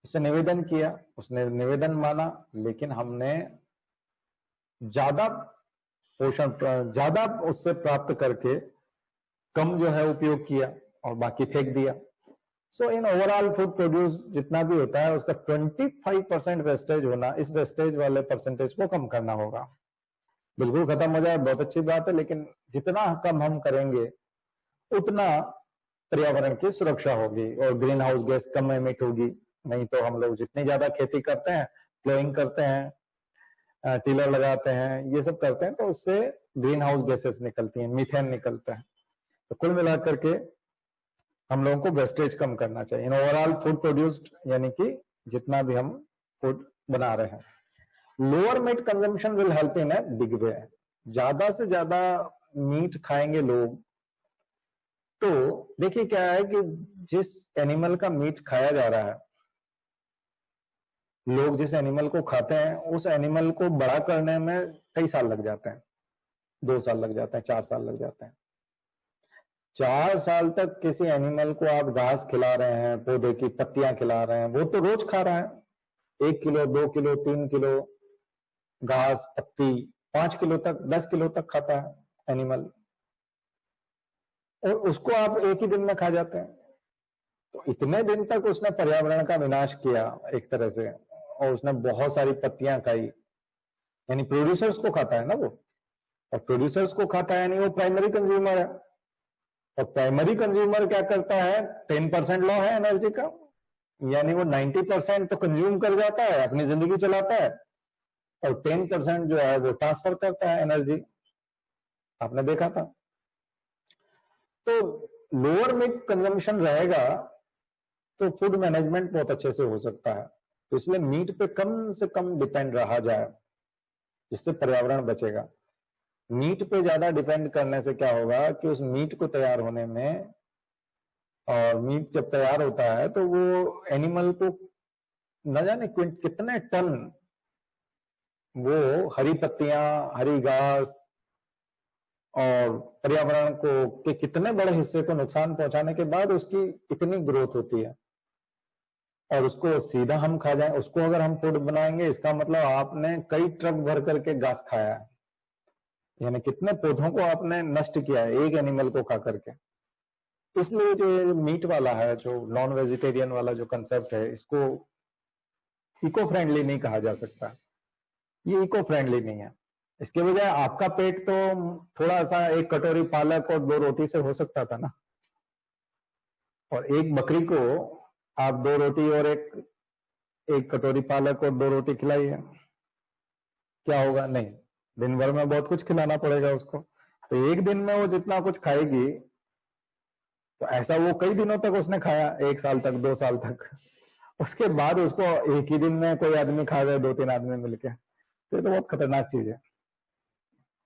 उससे निवेदन किया, उसने निवेदन माना, लेकिन हमने ज्यादा पोषण, ज्यादा उससे प्राप्त करके कम जो है उपयोग किया और बाकी फेंक दिया। सो इन ओवरऑल फूड प्रोड्यूस जितना भी होता है उसका 25% वेस्टेज होना, इस वेस्टेज वाले परसेंटेज को कम करना होगा। बिल्कुल खत्म हो जाए बहुत अच्छी बात है, लेकिन जितना कम हम करेंगे उतना पर्यावरण की सुरक्षा होगी और ग्रीन हाउस गैस कम एमिट होगी। नहीं तो हम लोग जितनी ज्यादा खेती करते हैं, प्लोइंग करते हैं, टिलर लगाते हैं, ये सब करते हैं, तो उससे ग्रीन हाउस गैसेस निकलती हैं, मीथेन निकलता है। तो कुल मिलाकर के हम लोगों को वेस्टेज कम करना चाहिए इन ओवरऑल फूड प्रोड्यूस्ड, यानी कि जितना भी हम फूड बना रहे हैं। Lower meat consumption will help in a big way. ज्यादा से ज्यादा मीट खाएंगे लोग, तो देखिए क्या है कि जिस एनिमल का मीट खाया जा रहा है, लोग जिस एनिमल को खाते हैं उस एनिमल को बड़ा करने में कई साल लग जाते हैं, 2 साल लग जाते हैं, 4 साल लग जाते हैं। 4 साल तक किसी एनिमल को आप घास खिला रहे हैं, पौधे की पत्तियां खिला रहे हैं, वो तो रोज खा रहा है। 1 किलो, 2 किलो, 3 किलो घास पत्ती, 5 किलो तक, 10 किलो तक खाता है एनिमल, और उसको आप एक ही दिन में खा जाते हैं। तो इतने दिन तक उसने पर्यावरण का विनाश किया एक तरह से, और उसने बहुत सारी पत्तियां खाई, यानी प्रोड्यूसर्स को खाता है ना वो, और प्रोड्यूसर्स को खाता है यानी वो प्राइमरी कंज्यूमर है। और प्राइमरी कंज्यूमर क्या करता है, 10% लॉ है एनर्जी का, यानी वो 90% तो कंज्यूम कर जाता है, अपनी जिंदगी चलाता है, और 10% जो है वो ट्रांसफर करता है एनर्जी, आपने देखा था। तो लोअर मीट कंजम्पशन रहेगा तो फूड मैनेजमेंट बहुत अच्छे से हो सकता है। तो इसलिए मीट पे कम से कम डिपेंड रहा जाए, जिससे पर्यावरण बचेगा। मीट पे ज्यादा डिपेंड करने से क्या होगा कि उस मीट को तैयार होने में, और मीट जब तैयार होता है तो वो एनिमल को न जाने कितने टन वो हरी पत्तियां, हरी घास और पर्यावरण को के कितने बड़े हिस्से को नुकसान पहुंचाने के बाद उसकी इतनी ग्रोथ होती है, और उसको सीधा हम खा जाएं, उसको अगर हम फूड बनाएंगे, इसका मतलब आपने कई ट्रक भर करके घास खाया है, यानी कितने पौधों को आपने नष्ट किया है एक एनिमल को खा करके। इसलिए जो मीट वाला है, जो नॉन वेजिटेरियन वाला जो कंसेप्ट है, इसको इको फ्रेंडली नहीं कहा जा सकता। ये इको फ्रेंडली नहीं है। इसके बजाय आपका पेट तो थोड़ा सा 1 कटोरी पालक और 2 रोटी से हो सकता था ना, और एक बकरी को आप 2 रोटी और एक कटोरी पालक और 2 रोटी खिलाइए, क्या होगा? नहीं, दिन भर में बहुत कुछ खिलाना पड़ेगा उसको। तो एक दिन में वो जितना कुछ खाएगी, तो ऐसा वो कई दिनों तक उसने खाया, 1 साल तक, 2 साल तक, उसके बाद उसको एक ही दिन में कोई आदमी खा गए, 2-3 आदमी मिलके, तो ये तो बहुत खतरनाक चीज है।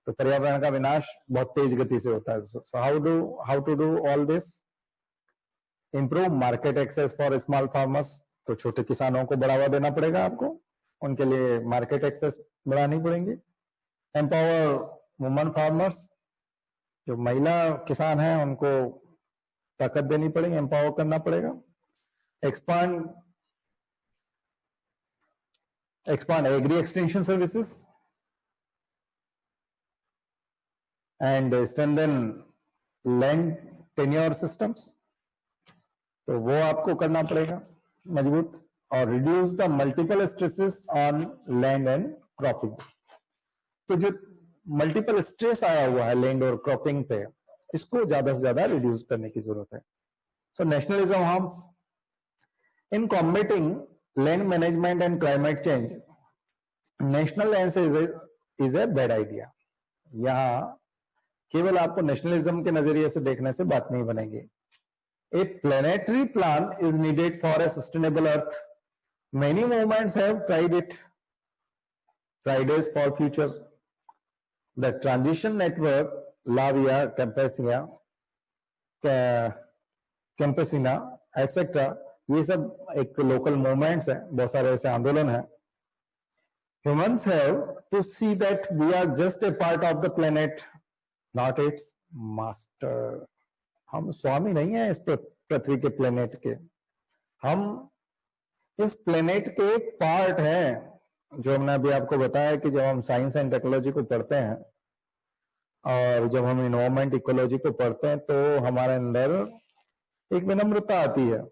तो पर्यावरण का विनाश बहुत तेज गति से होता है। So how to do all this? Improve market access for small farmers. तो छोटे किसानों को बढ़ावा देना पड़ेगा आपको, उनके लिए मार्केट एक्सेस बढ़ानी पड़ेंगी। एम्पावर वुमन फार्मर्स, जो महिला किसान हैं उनको ताकत देनी पड़ेगी, एम्पावर करना पड़ेगा। Expand agri extension services and strengthen land tenure systems, तो वो आपको करना पड़ेगा मजबूत। और reduce the multiple stresses on land and cropping. तो जो मल्टीपल स्ट्रेस आया हुआ है लैंड और क्रॉपिंग पे, इसको ज्यादा से ज्यादा रिड्यूस करने की जरूरत है। So nationalism harms in combating land management and climate change, national is a bad idea. यहां केवल आपको नेशनलिज्म के नजरिए से देखने से बात नहीं बनेगी। A planetary plan is needed for a sustainable Earth. Many movements have tried it. Fridays for Future, the Transition Network, La Via Campesina, etc. ये सब एक लोकल मूवमेंट्स हैं, बहुत सारे ऐसे आंदोलन हैं। Humans have to see that we are just a part of the planet, not its master. हम स्वामी नहीं है इस पृथ्वी के प्लेनेट के, हम इस प्लेनेट के एक पार्ट हैं। जो हमने अभी आपको बताया कि जब हम साइंस एंड टेक्नोलॉजी को पढ़ते हैं और जब हम इन्वायरमेंट इकोलॉजी को पढ़ते हैं, तो हमारे अंदर एक विनम्रता आती है,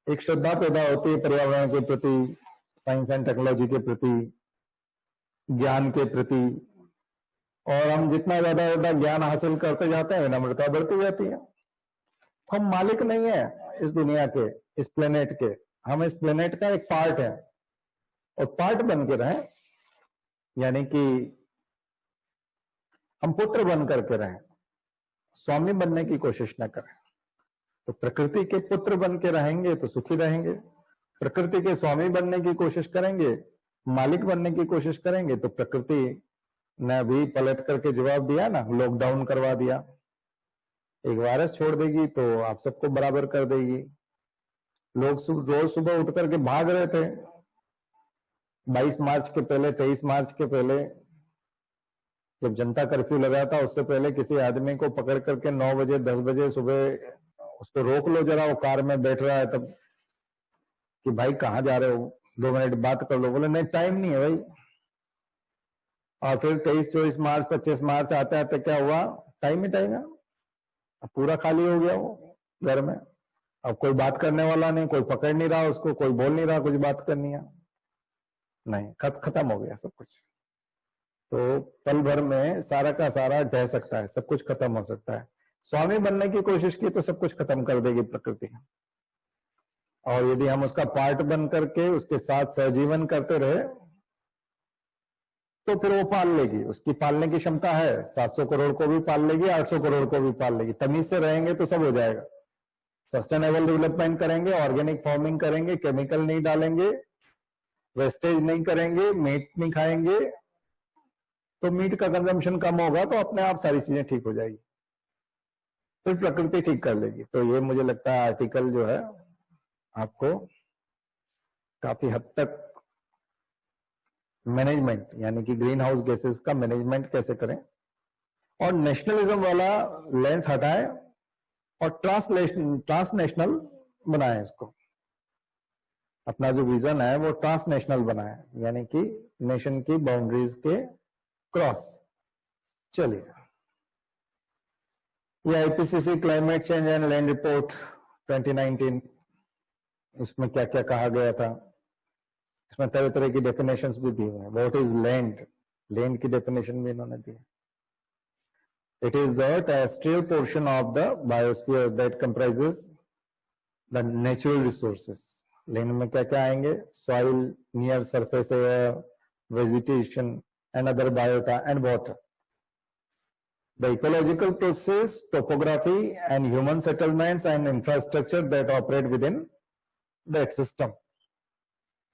एक श्रद्धा पैदा होती है पर्यावरण के प्रति, साइंस एंड टेक्नोलॉजी के प्रति, ज्ञान के प्रति। और हम जितना ज्यादा ज्ञान हासिल करते जाते हैं, विनम्रता बढ़ती जाती है। हम मालिक नहीं है इस दुनिया के, इस प्लेनेट के, हम इस प्लेनेट का एक पार्ट है, और पार्ट बन के रहें, यानी कि हम पुत्र बन करके रहें, स्वामी बनने की कोशिश न करें। तो प्रकृति के पुत्र बन के रहेंगे तो सुखी रहेंगे, प्रकृति के स्वामी बनने की कोशिश करेंगे मालिक बनने की कोशिश करेंगे तो प्रकृति ने अभी पलट करके जवाब दिया ना, लॉकडाउन करवा दिया। एक वायरस छोड़ देगी तो आप सबको बराबर कर देगी। लोग रोज सुबह उठ करके भाग रहे थे 22 मार्च के पहले, 23 मार्च के पहले, जब जनता कर्फ्यू लगा था उससे पहले किसी आदमी को पकड़ करके 9 बजे 10 बजे सुबह उसको रोक लो जरा, वो कार में बैठ रहा है तब, कि भाई कहाँ जा रहे हो, 2 मिनट बात कर लो। बोले नहीं टाइम नहीं है भाई। और फिर 23, 24 मार्च, 25 मार्च आते आते क्या हुआ, टाइम ही टाइम है, अब पूरा खाली हो गया वो घर में। अब कोई बात करने वाला नहीं, कोई पकड़ नहीं रहा उसको, कोई बोल नहीं रहा कुछ बात करनी है, नहीं, खत्म हो गया सब कुछ। तो पल भर में सारा का सारा ढह सकता है, सब कुछ खत्म हो सकता है। स्वामी बनने की कोशिश की तो सब कुछ खत्म कर देगी प्रकृति। और यदि हम उसका पार्ट बन करके उसके साथ सहजीवन करते रहे तो फिर वो पाल लेगी, उसकी पालने की क्षमता है। 700 करोड़ को भी पाल लेगी, 800 करोड़ को भी पाल लेगी। तमीज से रहेंगे तो सब हो जाएगा। सस्टेनेबल डेवलपमेंट करेंगे, ऑर्गेनिक फार्मिंग करेंगे, केमिकल नहीं डालेंगे, वेस्टेज नहीं करेंगे, मीट नहीं खाएंगे, तो मीट का कंजम्पशन कम होगा तो अपने आप सारी चीजें ठीक हो जाएगी, फिर प्रकृति ठीक कर लेगी। तो ये मुझे लगता है आर्टिकल जो है आपको काफी हद तक मैनेजमेंट, यानी कि ग्रीन हाउस गैसेस का मैनेजमेंट कैसे करें, और नेशनलिज्म वाला लेंस हटाएं और ट्रांसनेशनल बनाएं इसको। अपना जो विजन है वो ट्रांसनेशनल बनाएं, यानी कि नेशन की बाउंड्रीज के क्रॉस। चलिए, ये IPCC climate change and land report 2019, इसमें क्या क्या कहा गया था, इसमें तरह तरह की डेफिनेशंस भी दी हुई है। व्हाट इज लैंड, लैंड की डेफिनेशन भी इन्होंने दी है। It is the terrestrial portion of the biosphere that comprises the natural resources. Land में क्या क्या आएंगे, soil, near surface air, vegetation and other biota and water. The ecological process, topography and human settlements and infrastructure that operate within that system.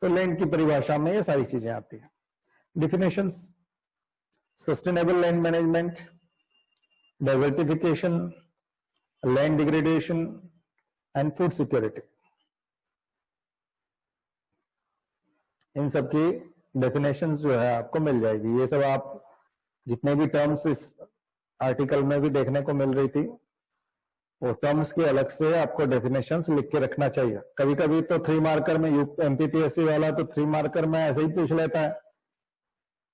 तो land की परिभाषा में ये सारी चीजें आती हैं। Definitions, sustainable land management, desertification, land degradation and food security. इन सब की डेफिनेशंस जो है आपको मिल जाएगी। ये सब आप जितने भी टर्म्स इस आर्टिकल में भी देखने को मिल रही थी, वो टर्म्स के अलग से आपको डेफिनेशंस लिख के रखना चाहिए। कभी कभी तो 3 मार्कर में एमपीपीएससी वाला तो 3 मार्कर में ऐसे ही पूछ लेता है,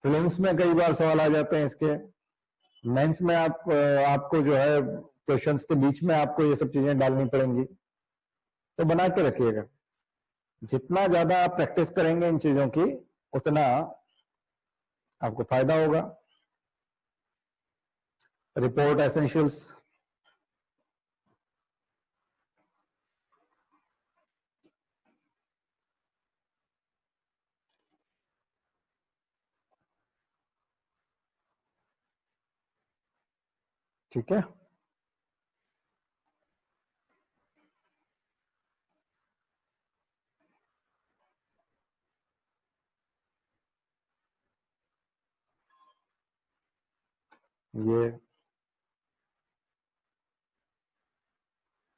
प्रीलिम्स में कई बार सवाल आ जाते हैं इसके, मेंस में आपको जो है क्वेश्चंस के बीच में आपको ये सब चीजें डालनी पड़ेंगी। तो बना के रखिएगा, जितना ज्यादा आप प्रैक्टिस करेंगे इन चीजों की उतना आपको फायदा होगा। रिपोर्ट एसेंशियल्स, ठीक है। ये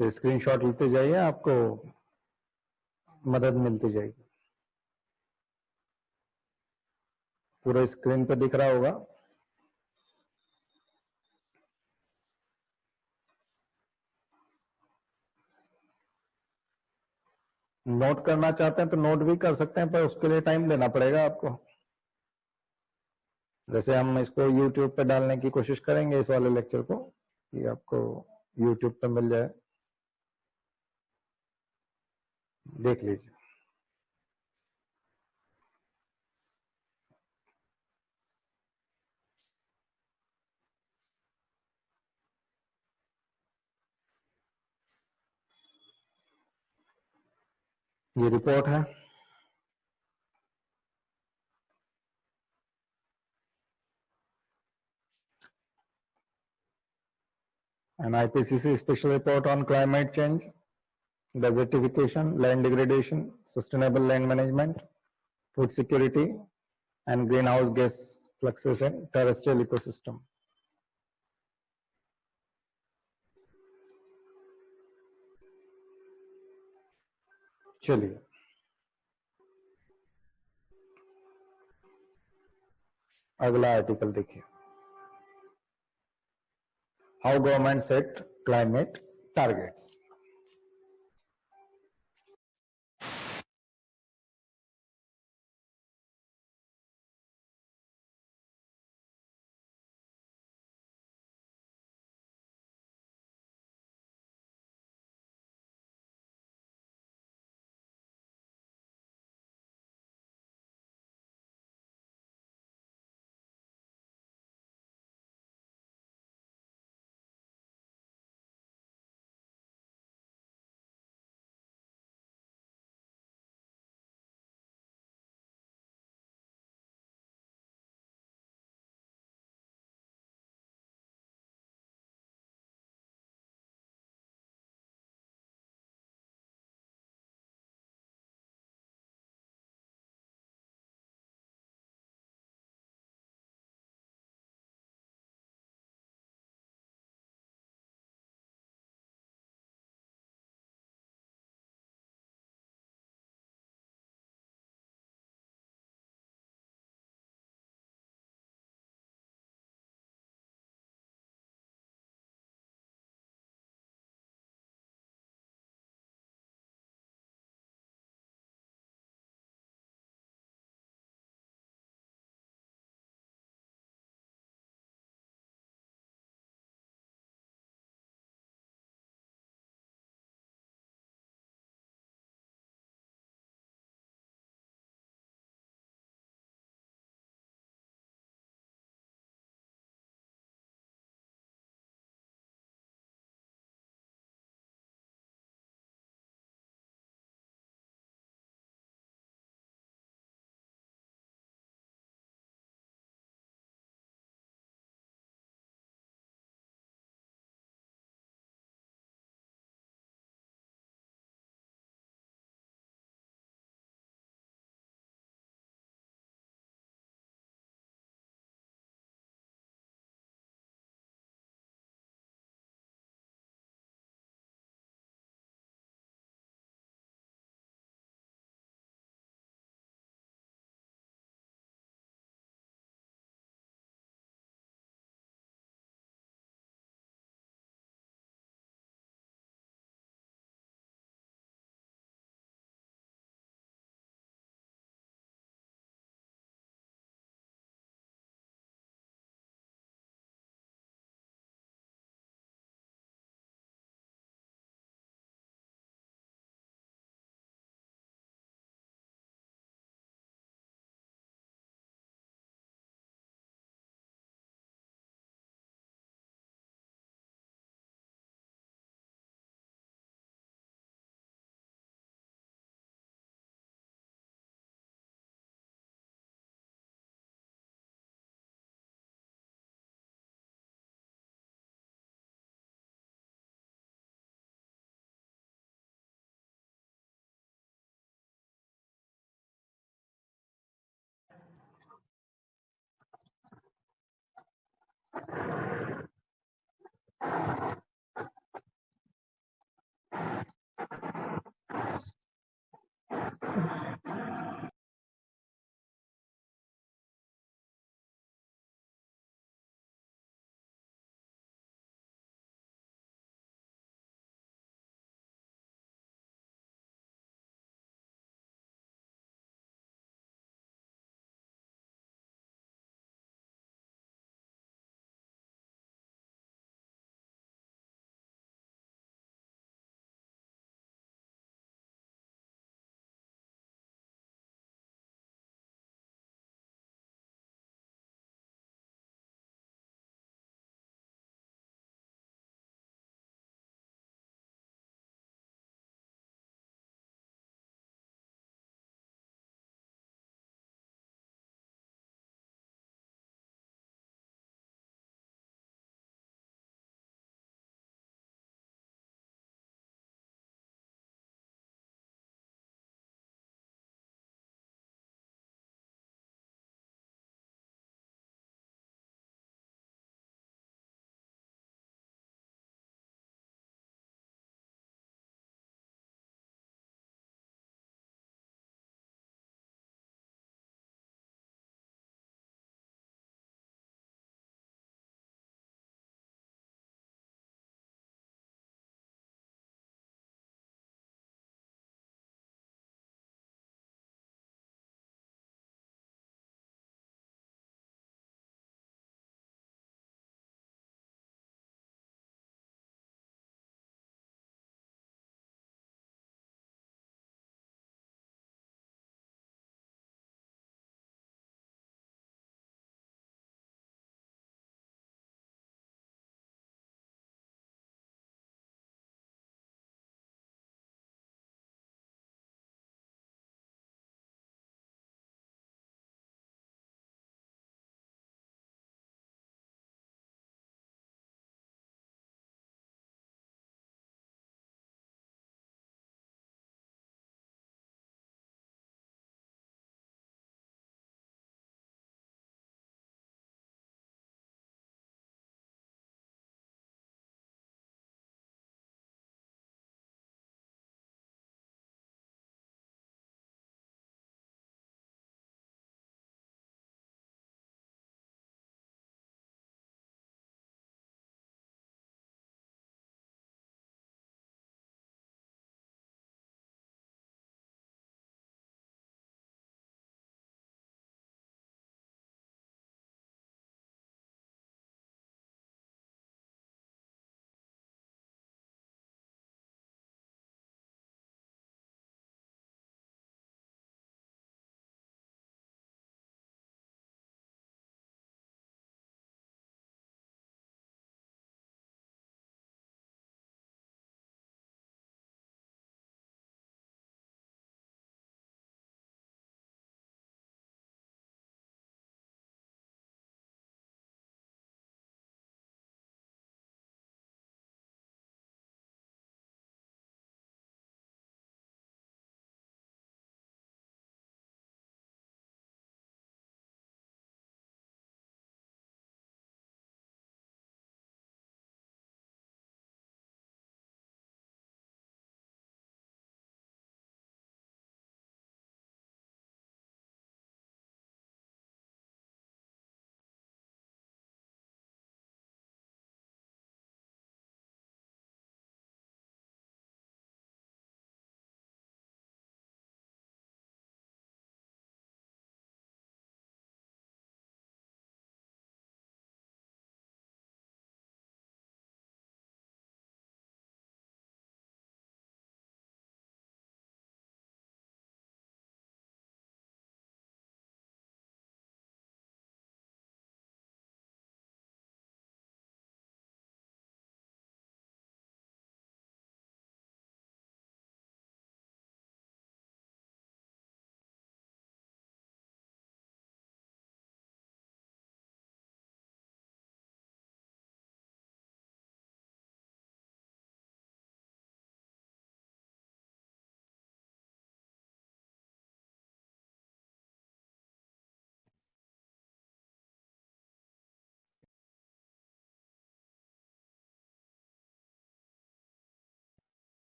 तो स्क्रीनशॉट लेते जाइए, आपको मदद मिलती जाएगी। पूरा स्क्रीन पे दिख रहा होगा। नोट करना चाहते हैं तो नोट भी कर सकते हैं, पर उसके लिए टाइम देना पड़ेगा आपको। जैसे हम इसको YouTube पे डालने की कोशिश करेंगे इस वाले लेक्चर को, कि आपको YouTube पे मिल जाए, देख लीजिए। ये रिपोर्ट है। An IPCC special report on climate change, desertification, land degradation, sustainable land management, food security and greenhouse gas fluxes in terrestrial ecosystem. चलिए अगला आर्टिकल देखिए, how government set climate targets.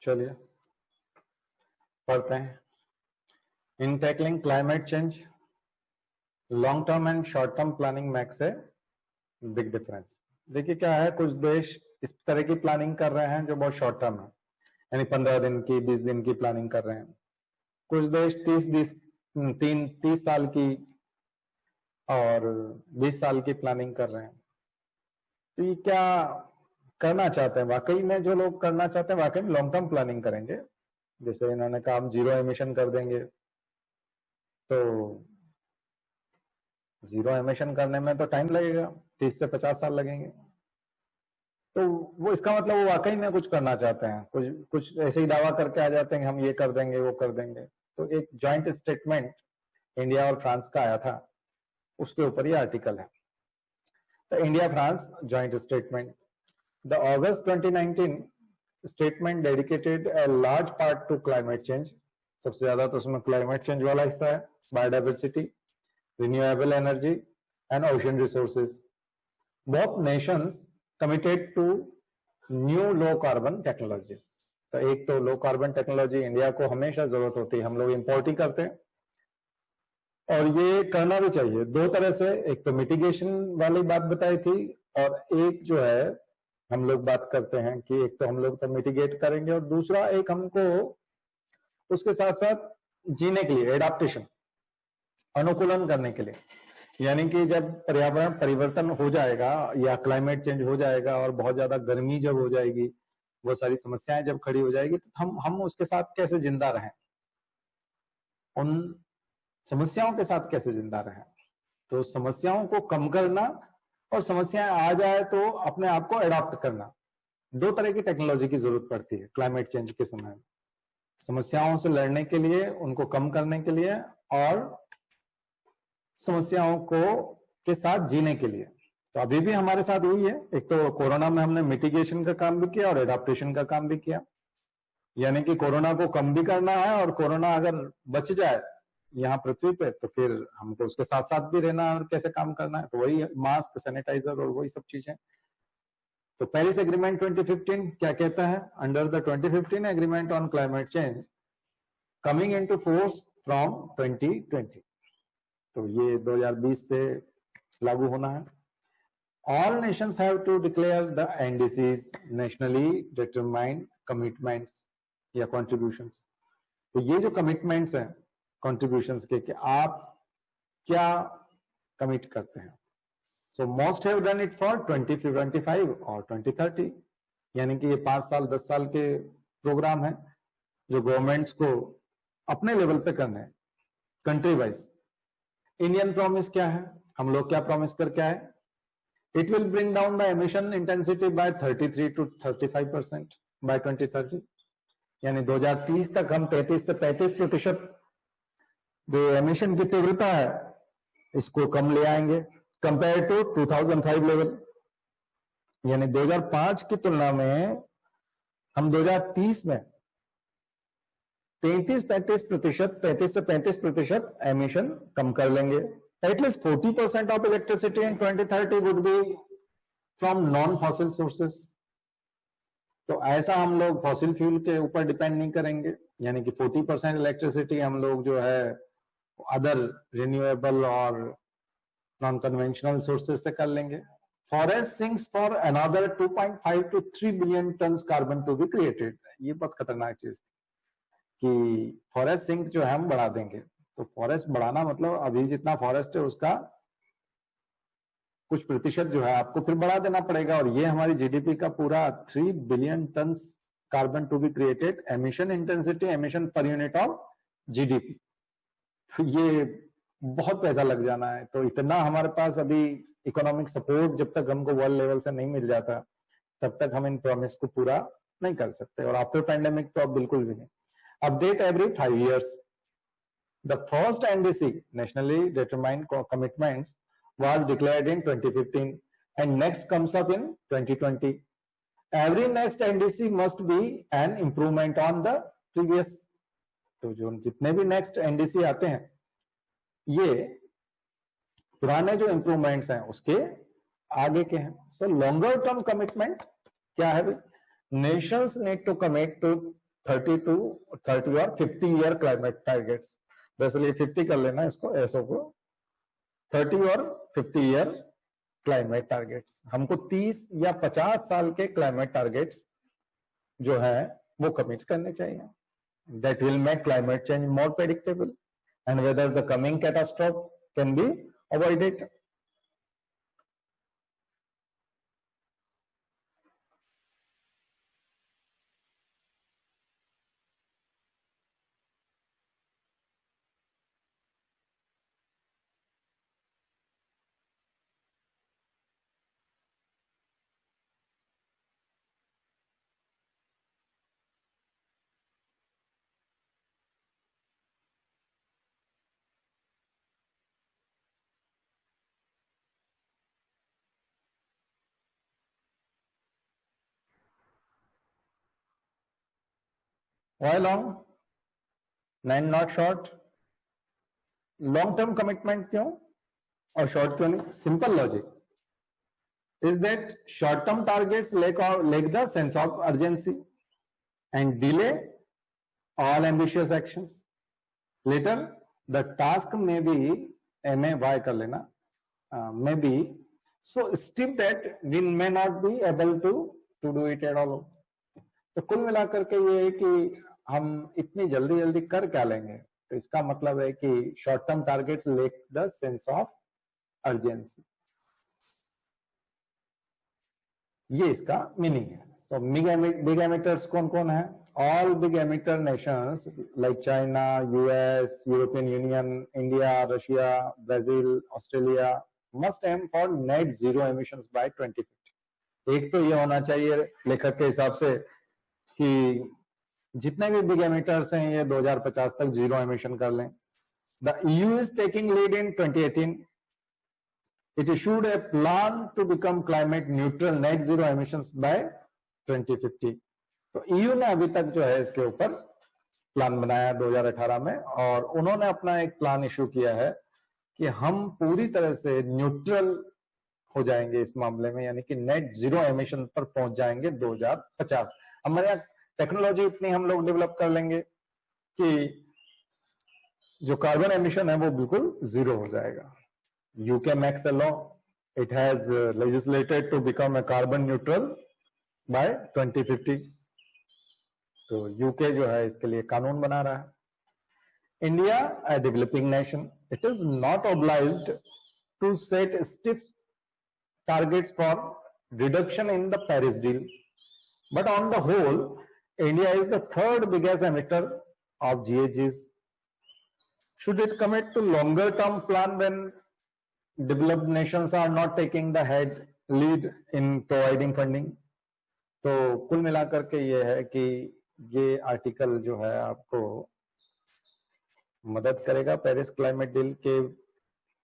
चलिए पढ़ते हैं। In tackling climate change, long term and short term planning makes a big difference. देखिए क्या है, कुछ देश इस तरह की प्लानिंग कर रहे हैं जो बहुत शॉर्ट टर्म है, यानी 15 दिन की 20 दिन की प्लानिंग कर रहे हैं। कुछ देश 30 साल की और 20 साल की प्लानिंग कर रहे हैं। तो ये क्या करना चाहते हैं? वाकई में जो लोग करना चाहते हैं वाकई में लॉन्ग टर्म प्लानिंग करेंगे। जैसे इन्होंने कहा हम 0 एमिशन कर देंगे, तो 0 एमिशन करने में तो टाइम लगेगा, 30 से 50 साल लगेंगे। तो वो इसका मतलब वो वाकई में कुछ करना चाहते हैं, कुछ ऐसे ही दावा करके आ जाते हैं कि हम ये कर देंगे वो कर देंगे। तो एक जॉइंट स्टेटमेंट इंडिया और फ्रांस का आया था, उसके ऊपर ये आर्टिकल है। तो India France joint statement, the August 2019 statement dedicated a large part to climate change. सबसे ज्यादा तो उसमें क्लाइमेट चेंज वाला हिस्सा है, biodiversity, renewable energy and ocean resources. Both nations committed to new low carbon technologies. तो एक तो लो कार्बन टेक्नोलॉजी इंडिया को हमेशा जरूरत होती है, हम लोग इंपोर्ट ही करते हैं और ये करना भी चाहिए दो तरह से। एक तो मिटिगेशन वाली बात बताई थी, और एक जो है हम लोग बात करते हैं कि एक तो हम लोग तो मिटिगेट करेंगे और दूसरा एक हमको उसके साथ साथ जीने के लिए एडाप्टेशन, अनुकूलन करने के लिए। यानी कि जब पर्यावरण परिवर्तन हो जाएगा या क्लाइमेट चेंज हो जाएगा और बहुत ज्यादा गर्मी जब हो जाएगी, वो सारी समस्याएं जब खड़ी हो जाएगी, तो हम उसके साथ कैसे जिंदा रहें, उन समस्याओं के साथ कैसे जिंदा रहें। तो समस्याओं को कम करना और समस्याएं आ जाए तो अपने आप को एडॉप्ट करना, दो तरह की टेक्नोलॉजी की जरूरत पड़ती है क्लाइमेट चेंज के समय में। समस्याओं से लड़ने के लिए, उनको कम करने के लिए, और समस्याओं को के साथ जीने के लिए। तो अभी भी हमारे साथ यही है। एक तो कोरोना में हमने मिटिगेशन का काम भी किया और एडाप्टेशन का काम भी किया, यानी कि कोरोना को कम भी करना है, और कोरोना अगर बच जाए यहाँ पृथ्वी पे तो फिर हमको उसके साथ साथ भी रहना और कैसे काम करना है। तो वही मास्क, सैनिटाइजर और वही सब चीजें। तो पेरिस एग्रीमेंट 2015 क्या कहता है? Under the 2015 agreement on climate change coming into force from 2020, तो ये 2020 से लागू होना है। All nations have to declare the NDCs, nationally determined commitments या कॉन्ट्रीब्यूशंस। तो ये जो कमिटमेंट्स हैं कॉन्ट्रीब्यूशंस के, कि आप क्या कमिट करते हैं। So most have done it for 2025 और 2030, यानी कि ये 5 साल 10 साल के प्रोग्राम है जो गवर्नमेंट्स को अपने लेवल पे करने हैं, कंट्री वाइज। इंडियन प्रॉमिस क्या है? हम लोग क्या प्रॉमिस करके आए? It will bring down the emission intensity by 33 to 35% by 2030, यानी 2030 तक हम 33 से 35% जो एमिशन की तीव्रता है इसको कम ले आएंगे कंपेयर टू 2005 लेवल। यानी 2005 की तुलना में हम 2030 में 35 से 35% एमिशन कम कर लेंगे। At least 40% of electricity in 2030 would be from non fossil sources. तो ऐसा हम लोग फॉसिल फ्यूल के ऊपर डिपेंड नहीं करेंगे, यानी कि 40% इलेक्ट्रिसिटी हम लोग जो है अदर रिन्यूएबल और नॉन कन्वेंशनल सोर्सेज से कर लेंगे। Forest sinks for another 2.5 to 3 billion ton carbon to be created. ये बहुत खतरनाक चीज थी कि फॉरेस्ट सिंक जो है हम बढ़ा देंगे। तो फॉरेस्ट बढ़ाना मतलब अभी जितना फॉरेस्ट है उसका कुछ प्रतिशत जो है आपको फिर बढ़ा देना पड़ेगा, और ये हमारी जीडीपी का पूरा 3 billion ton carbon to be created emission intensity, emission per unit of GDP. तो ये बहुत पैसा लग जाना है। तो इतना हमारे पास अभी इकोनॉमिक सपोर्ट जब तक हमको वर्ल्ड लेवल से नहीं मिल जाता तब तक हम इन प्रॉमिस को पूरा नहीं कर सकते, और आफ्टर पैंडेमिक तो अब बिल्कुल भी नहीं। Update every 5 years. The first NDC, nationally determined commitments, was declared in 2015 and next comes up in 2020. Every next NDC must be an improvement on the previous. तो जो जितने भी नेक्स्ट एनडीसी आते हैं ये पुराने जो इंप्रूवमेंट्स हैं उसके आगे के हैं। सो लॉन्गर टर्म कमिटमेंट क्या है भाई? Nations need to commit to 30 और 50 ईयर क्लाइमेट टारगेट्स, इसलिए 50 कर लेना इसको, एसओ को। 30 और 50 ईयर क्लाइमेट टारगेट्स, हमको 30 या 50 साल के क्लाइमेट टारगेट्स जो है वो कमिट करने चाहिए। That will make climate change more predictable and whether the coming catastrophe can be avoided. Why long? 9 not short? Long term commitment क्यों और short क्यों नहीं? Simple logic is that short term targets lack the sense of urgency and delay all ambitious actions. Later the task may be MAY कर लेना, may be so steep that we may not be able to do it at all. तो कुल मिलाकर के ये है कि हम इतनी जल्दी जल्दी कर क्या लेंगे, तो इसका मतलब है कि short term targets lack the sense of urgency, ये इसका मीनिंग है। सो बिग एमिटर्स कौन कौन है? All big emitter nations like China, US, European Union, India, Russia, Brazil, Australia must aim for net zero emissions by 2050। एक तो ये होना चाहिए लेखक के हिसाब से कि जितने भी बिग एमिटर्स हैं ये 2050 तक जीरो एमिशन कर लें। The EU is taking lead in 2018. It issued a plan to become climate neutral net zero emissions by 2050. तो EU ने अभी तक जो है इसके ऊपर प्लान बनाया 2018 में, और उन्होंने अपना एक प्लान इशू किया है कि हम पूरी तरह से न्यूट्रल हो जाएंगे इस मामले में, यानी कि नेट जीरो एमिशन पर पहुंच जाएंगे 2050। हमारे यहाँ टेक्नोलॉजी इतनी हम लोग डेवलप कर लेंगे कि जो कार्बन एमिशन है वो बिल्कुल जीरो हो जाएगा। UK makes a law, it has legislated to become a carbon neutral by 2050। तो यूके जो है इसके लिए कानून बना रहा है। India, a developing nation, it is not obliged to set stiff targets for reduction in the Paris deal, but on the whole, India is the third biggest emitter of GHGs. Should it commit to longer term plan when developed nations are not taking the lead in providing funding? तो कुल मिलाकर के ये है कि ये article जो है आपको मदद करेगा पेरिस क्लाइमेट डील के,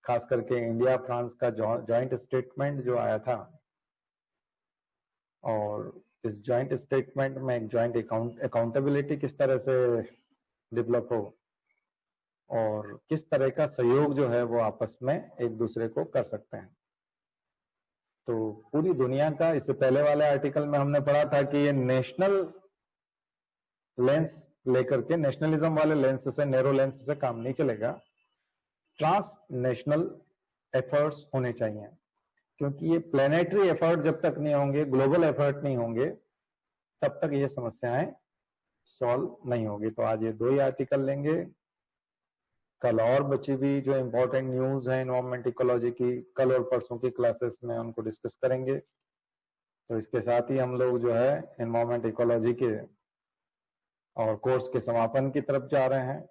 खास करके इंडिया फ्रांस का जॉइंट स्टेटमेंट जो आया था, और इस जॉइंट स्टेटमेंट में एक जॉइंट अकाउंटेबिलिटी किस तरह से डेवलप हो और किस तरह का सहयोग जो है वो आपस में एक दूसरे को कर सकते हैं। तो पूरी दुनिया का, इससे पहले वाले आर्टिकल में हमने पढ़ा था कि ये नेशनल लेंस लेकर के, नेशनलिज्म वाले लेंस से, नैरो लेंस से काम नहीं चलेगा। ट्रांस नेशनल एफर्ट्स होने चाहिए, क्योंकि ये प्लेनेटरी एफर्ट जब तक नहीं होंगे, ग्लोबल एफर्ट नहीं होंगे, तब तक ये समस्याएं सॉल्व नहीं होगी। तो आज ये 2 ही आर्टिकल लेंगे, कल और बची भी जो इम्पोर्टेंट न्यूज है एनवायरमेंट इकोलॉजी की, कल और परसों की क्लासेस में उनको डिस्कस करेंगे। तो इसके साथ ही हम लोग जो है एनवायरमेंट इकोलॉजी के और कोर्स के समापन की तरफ जा रहे हैं।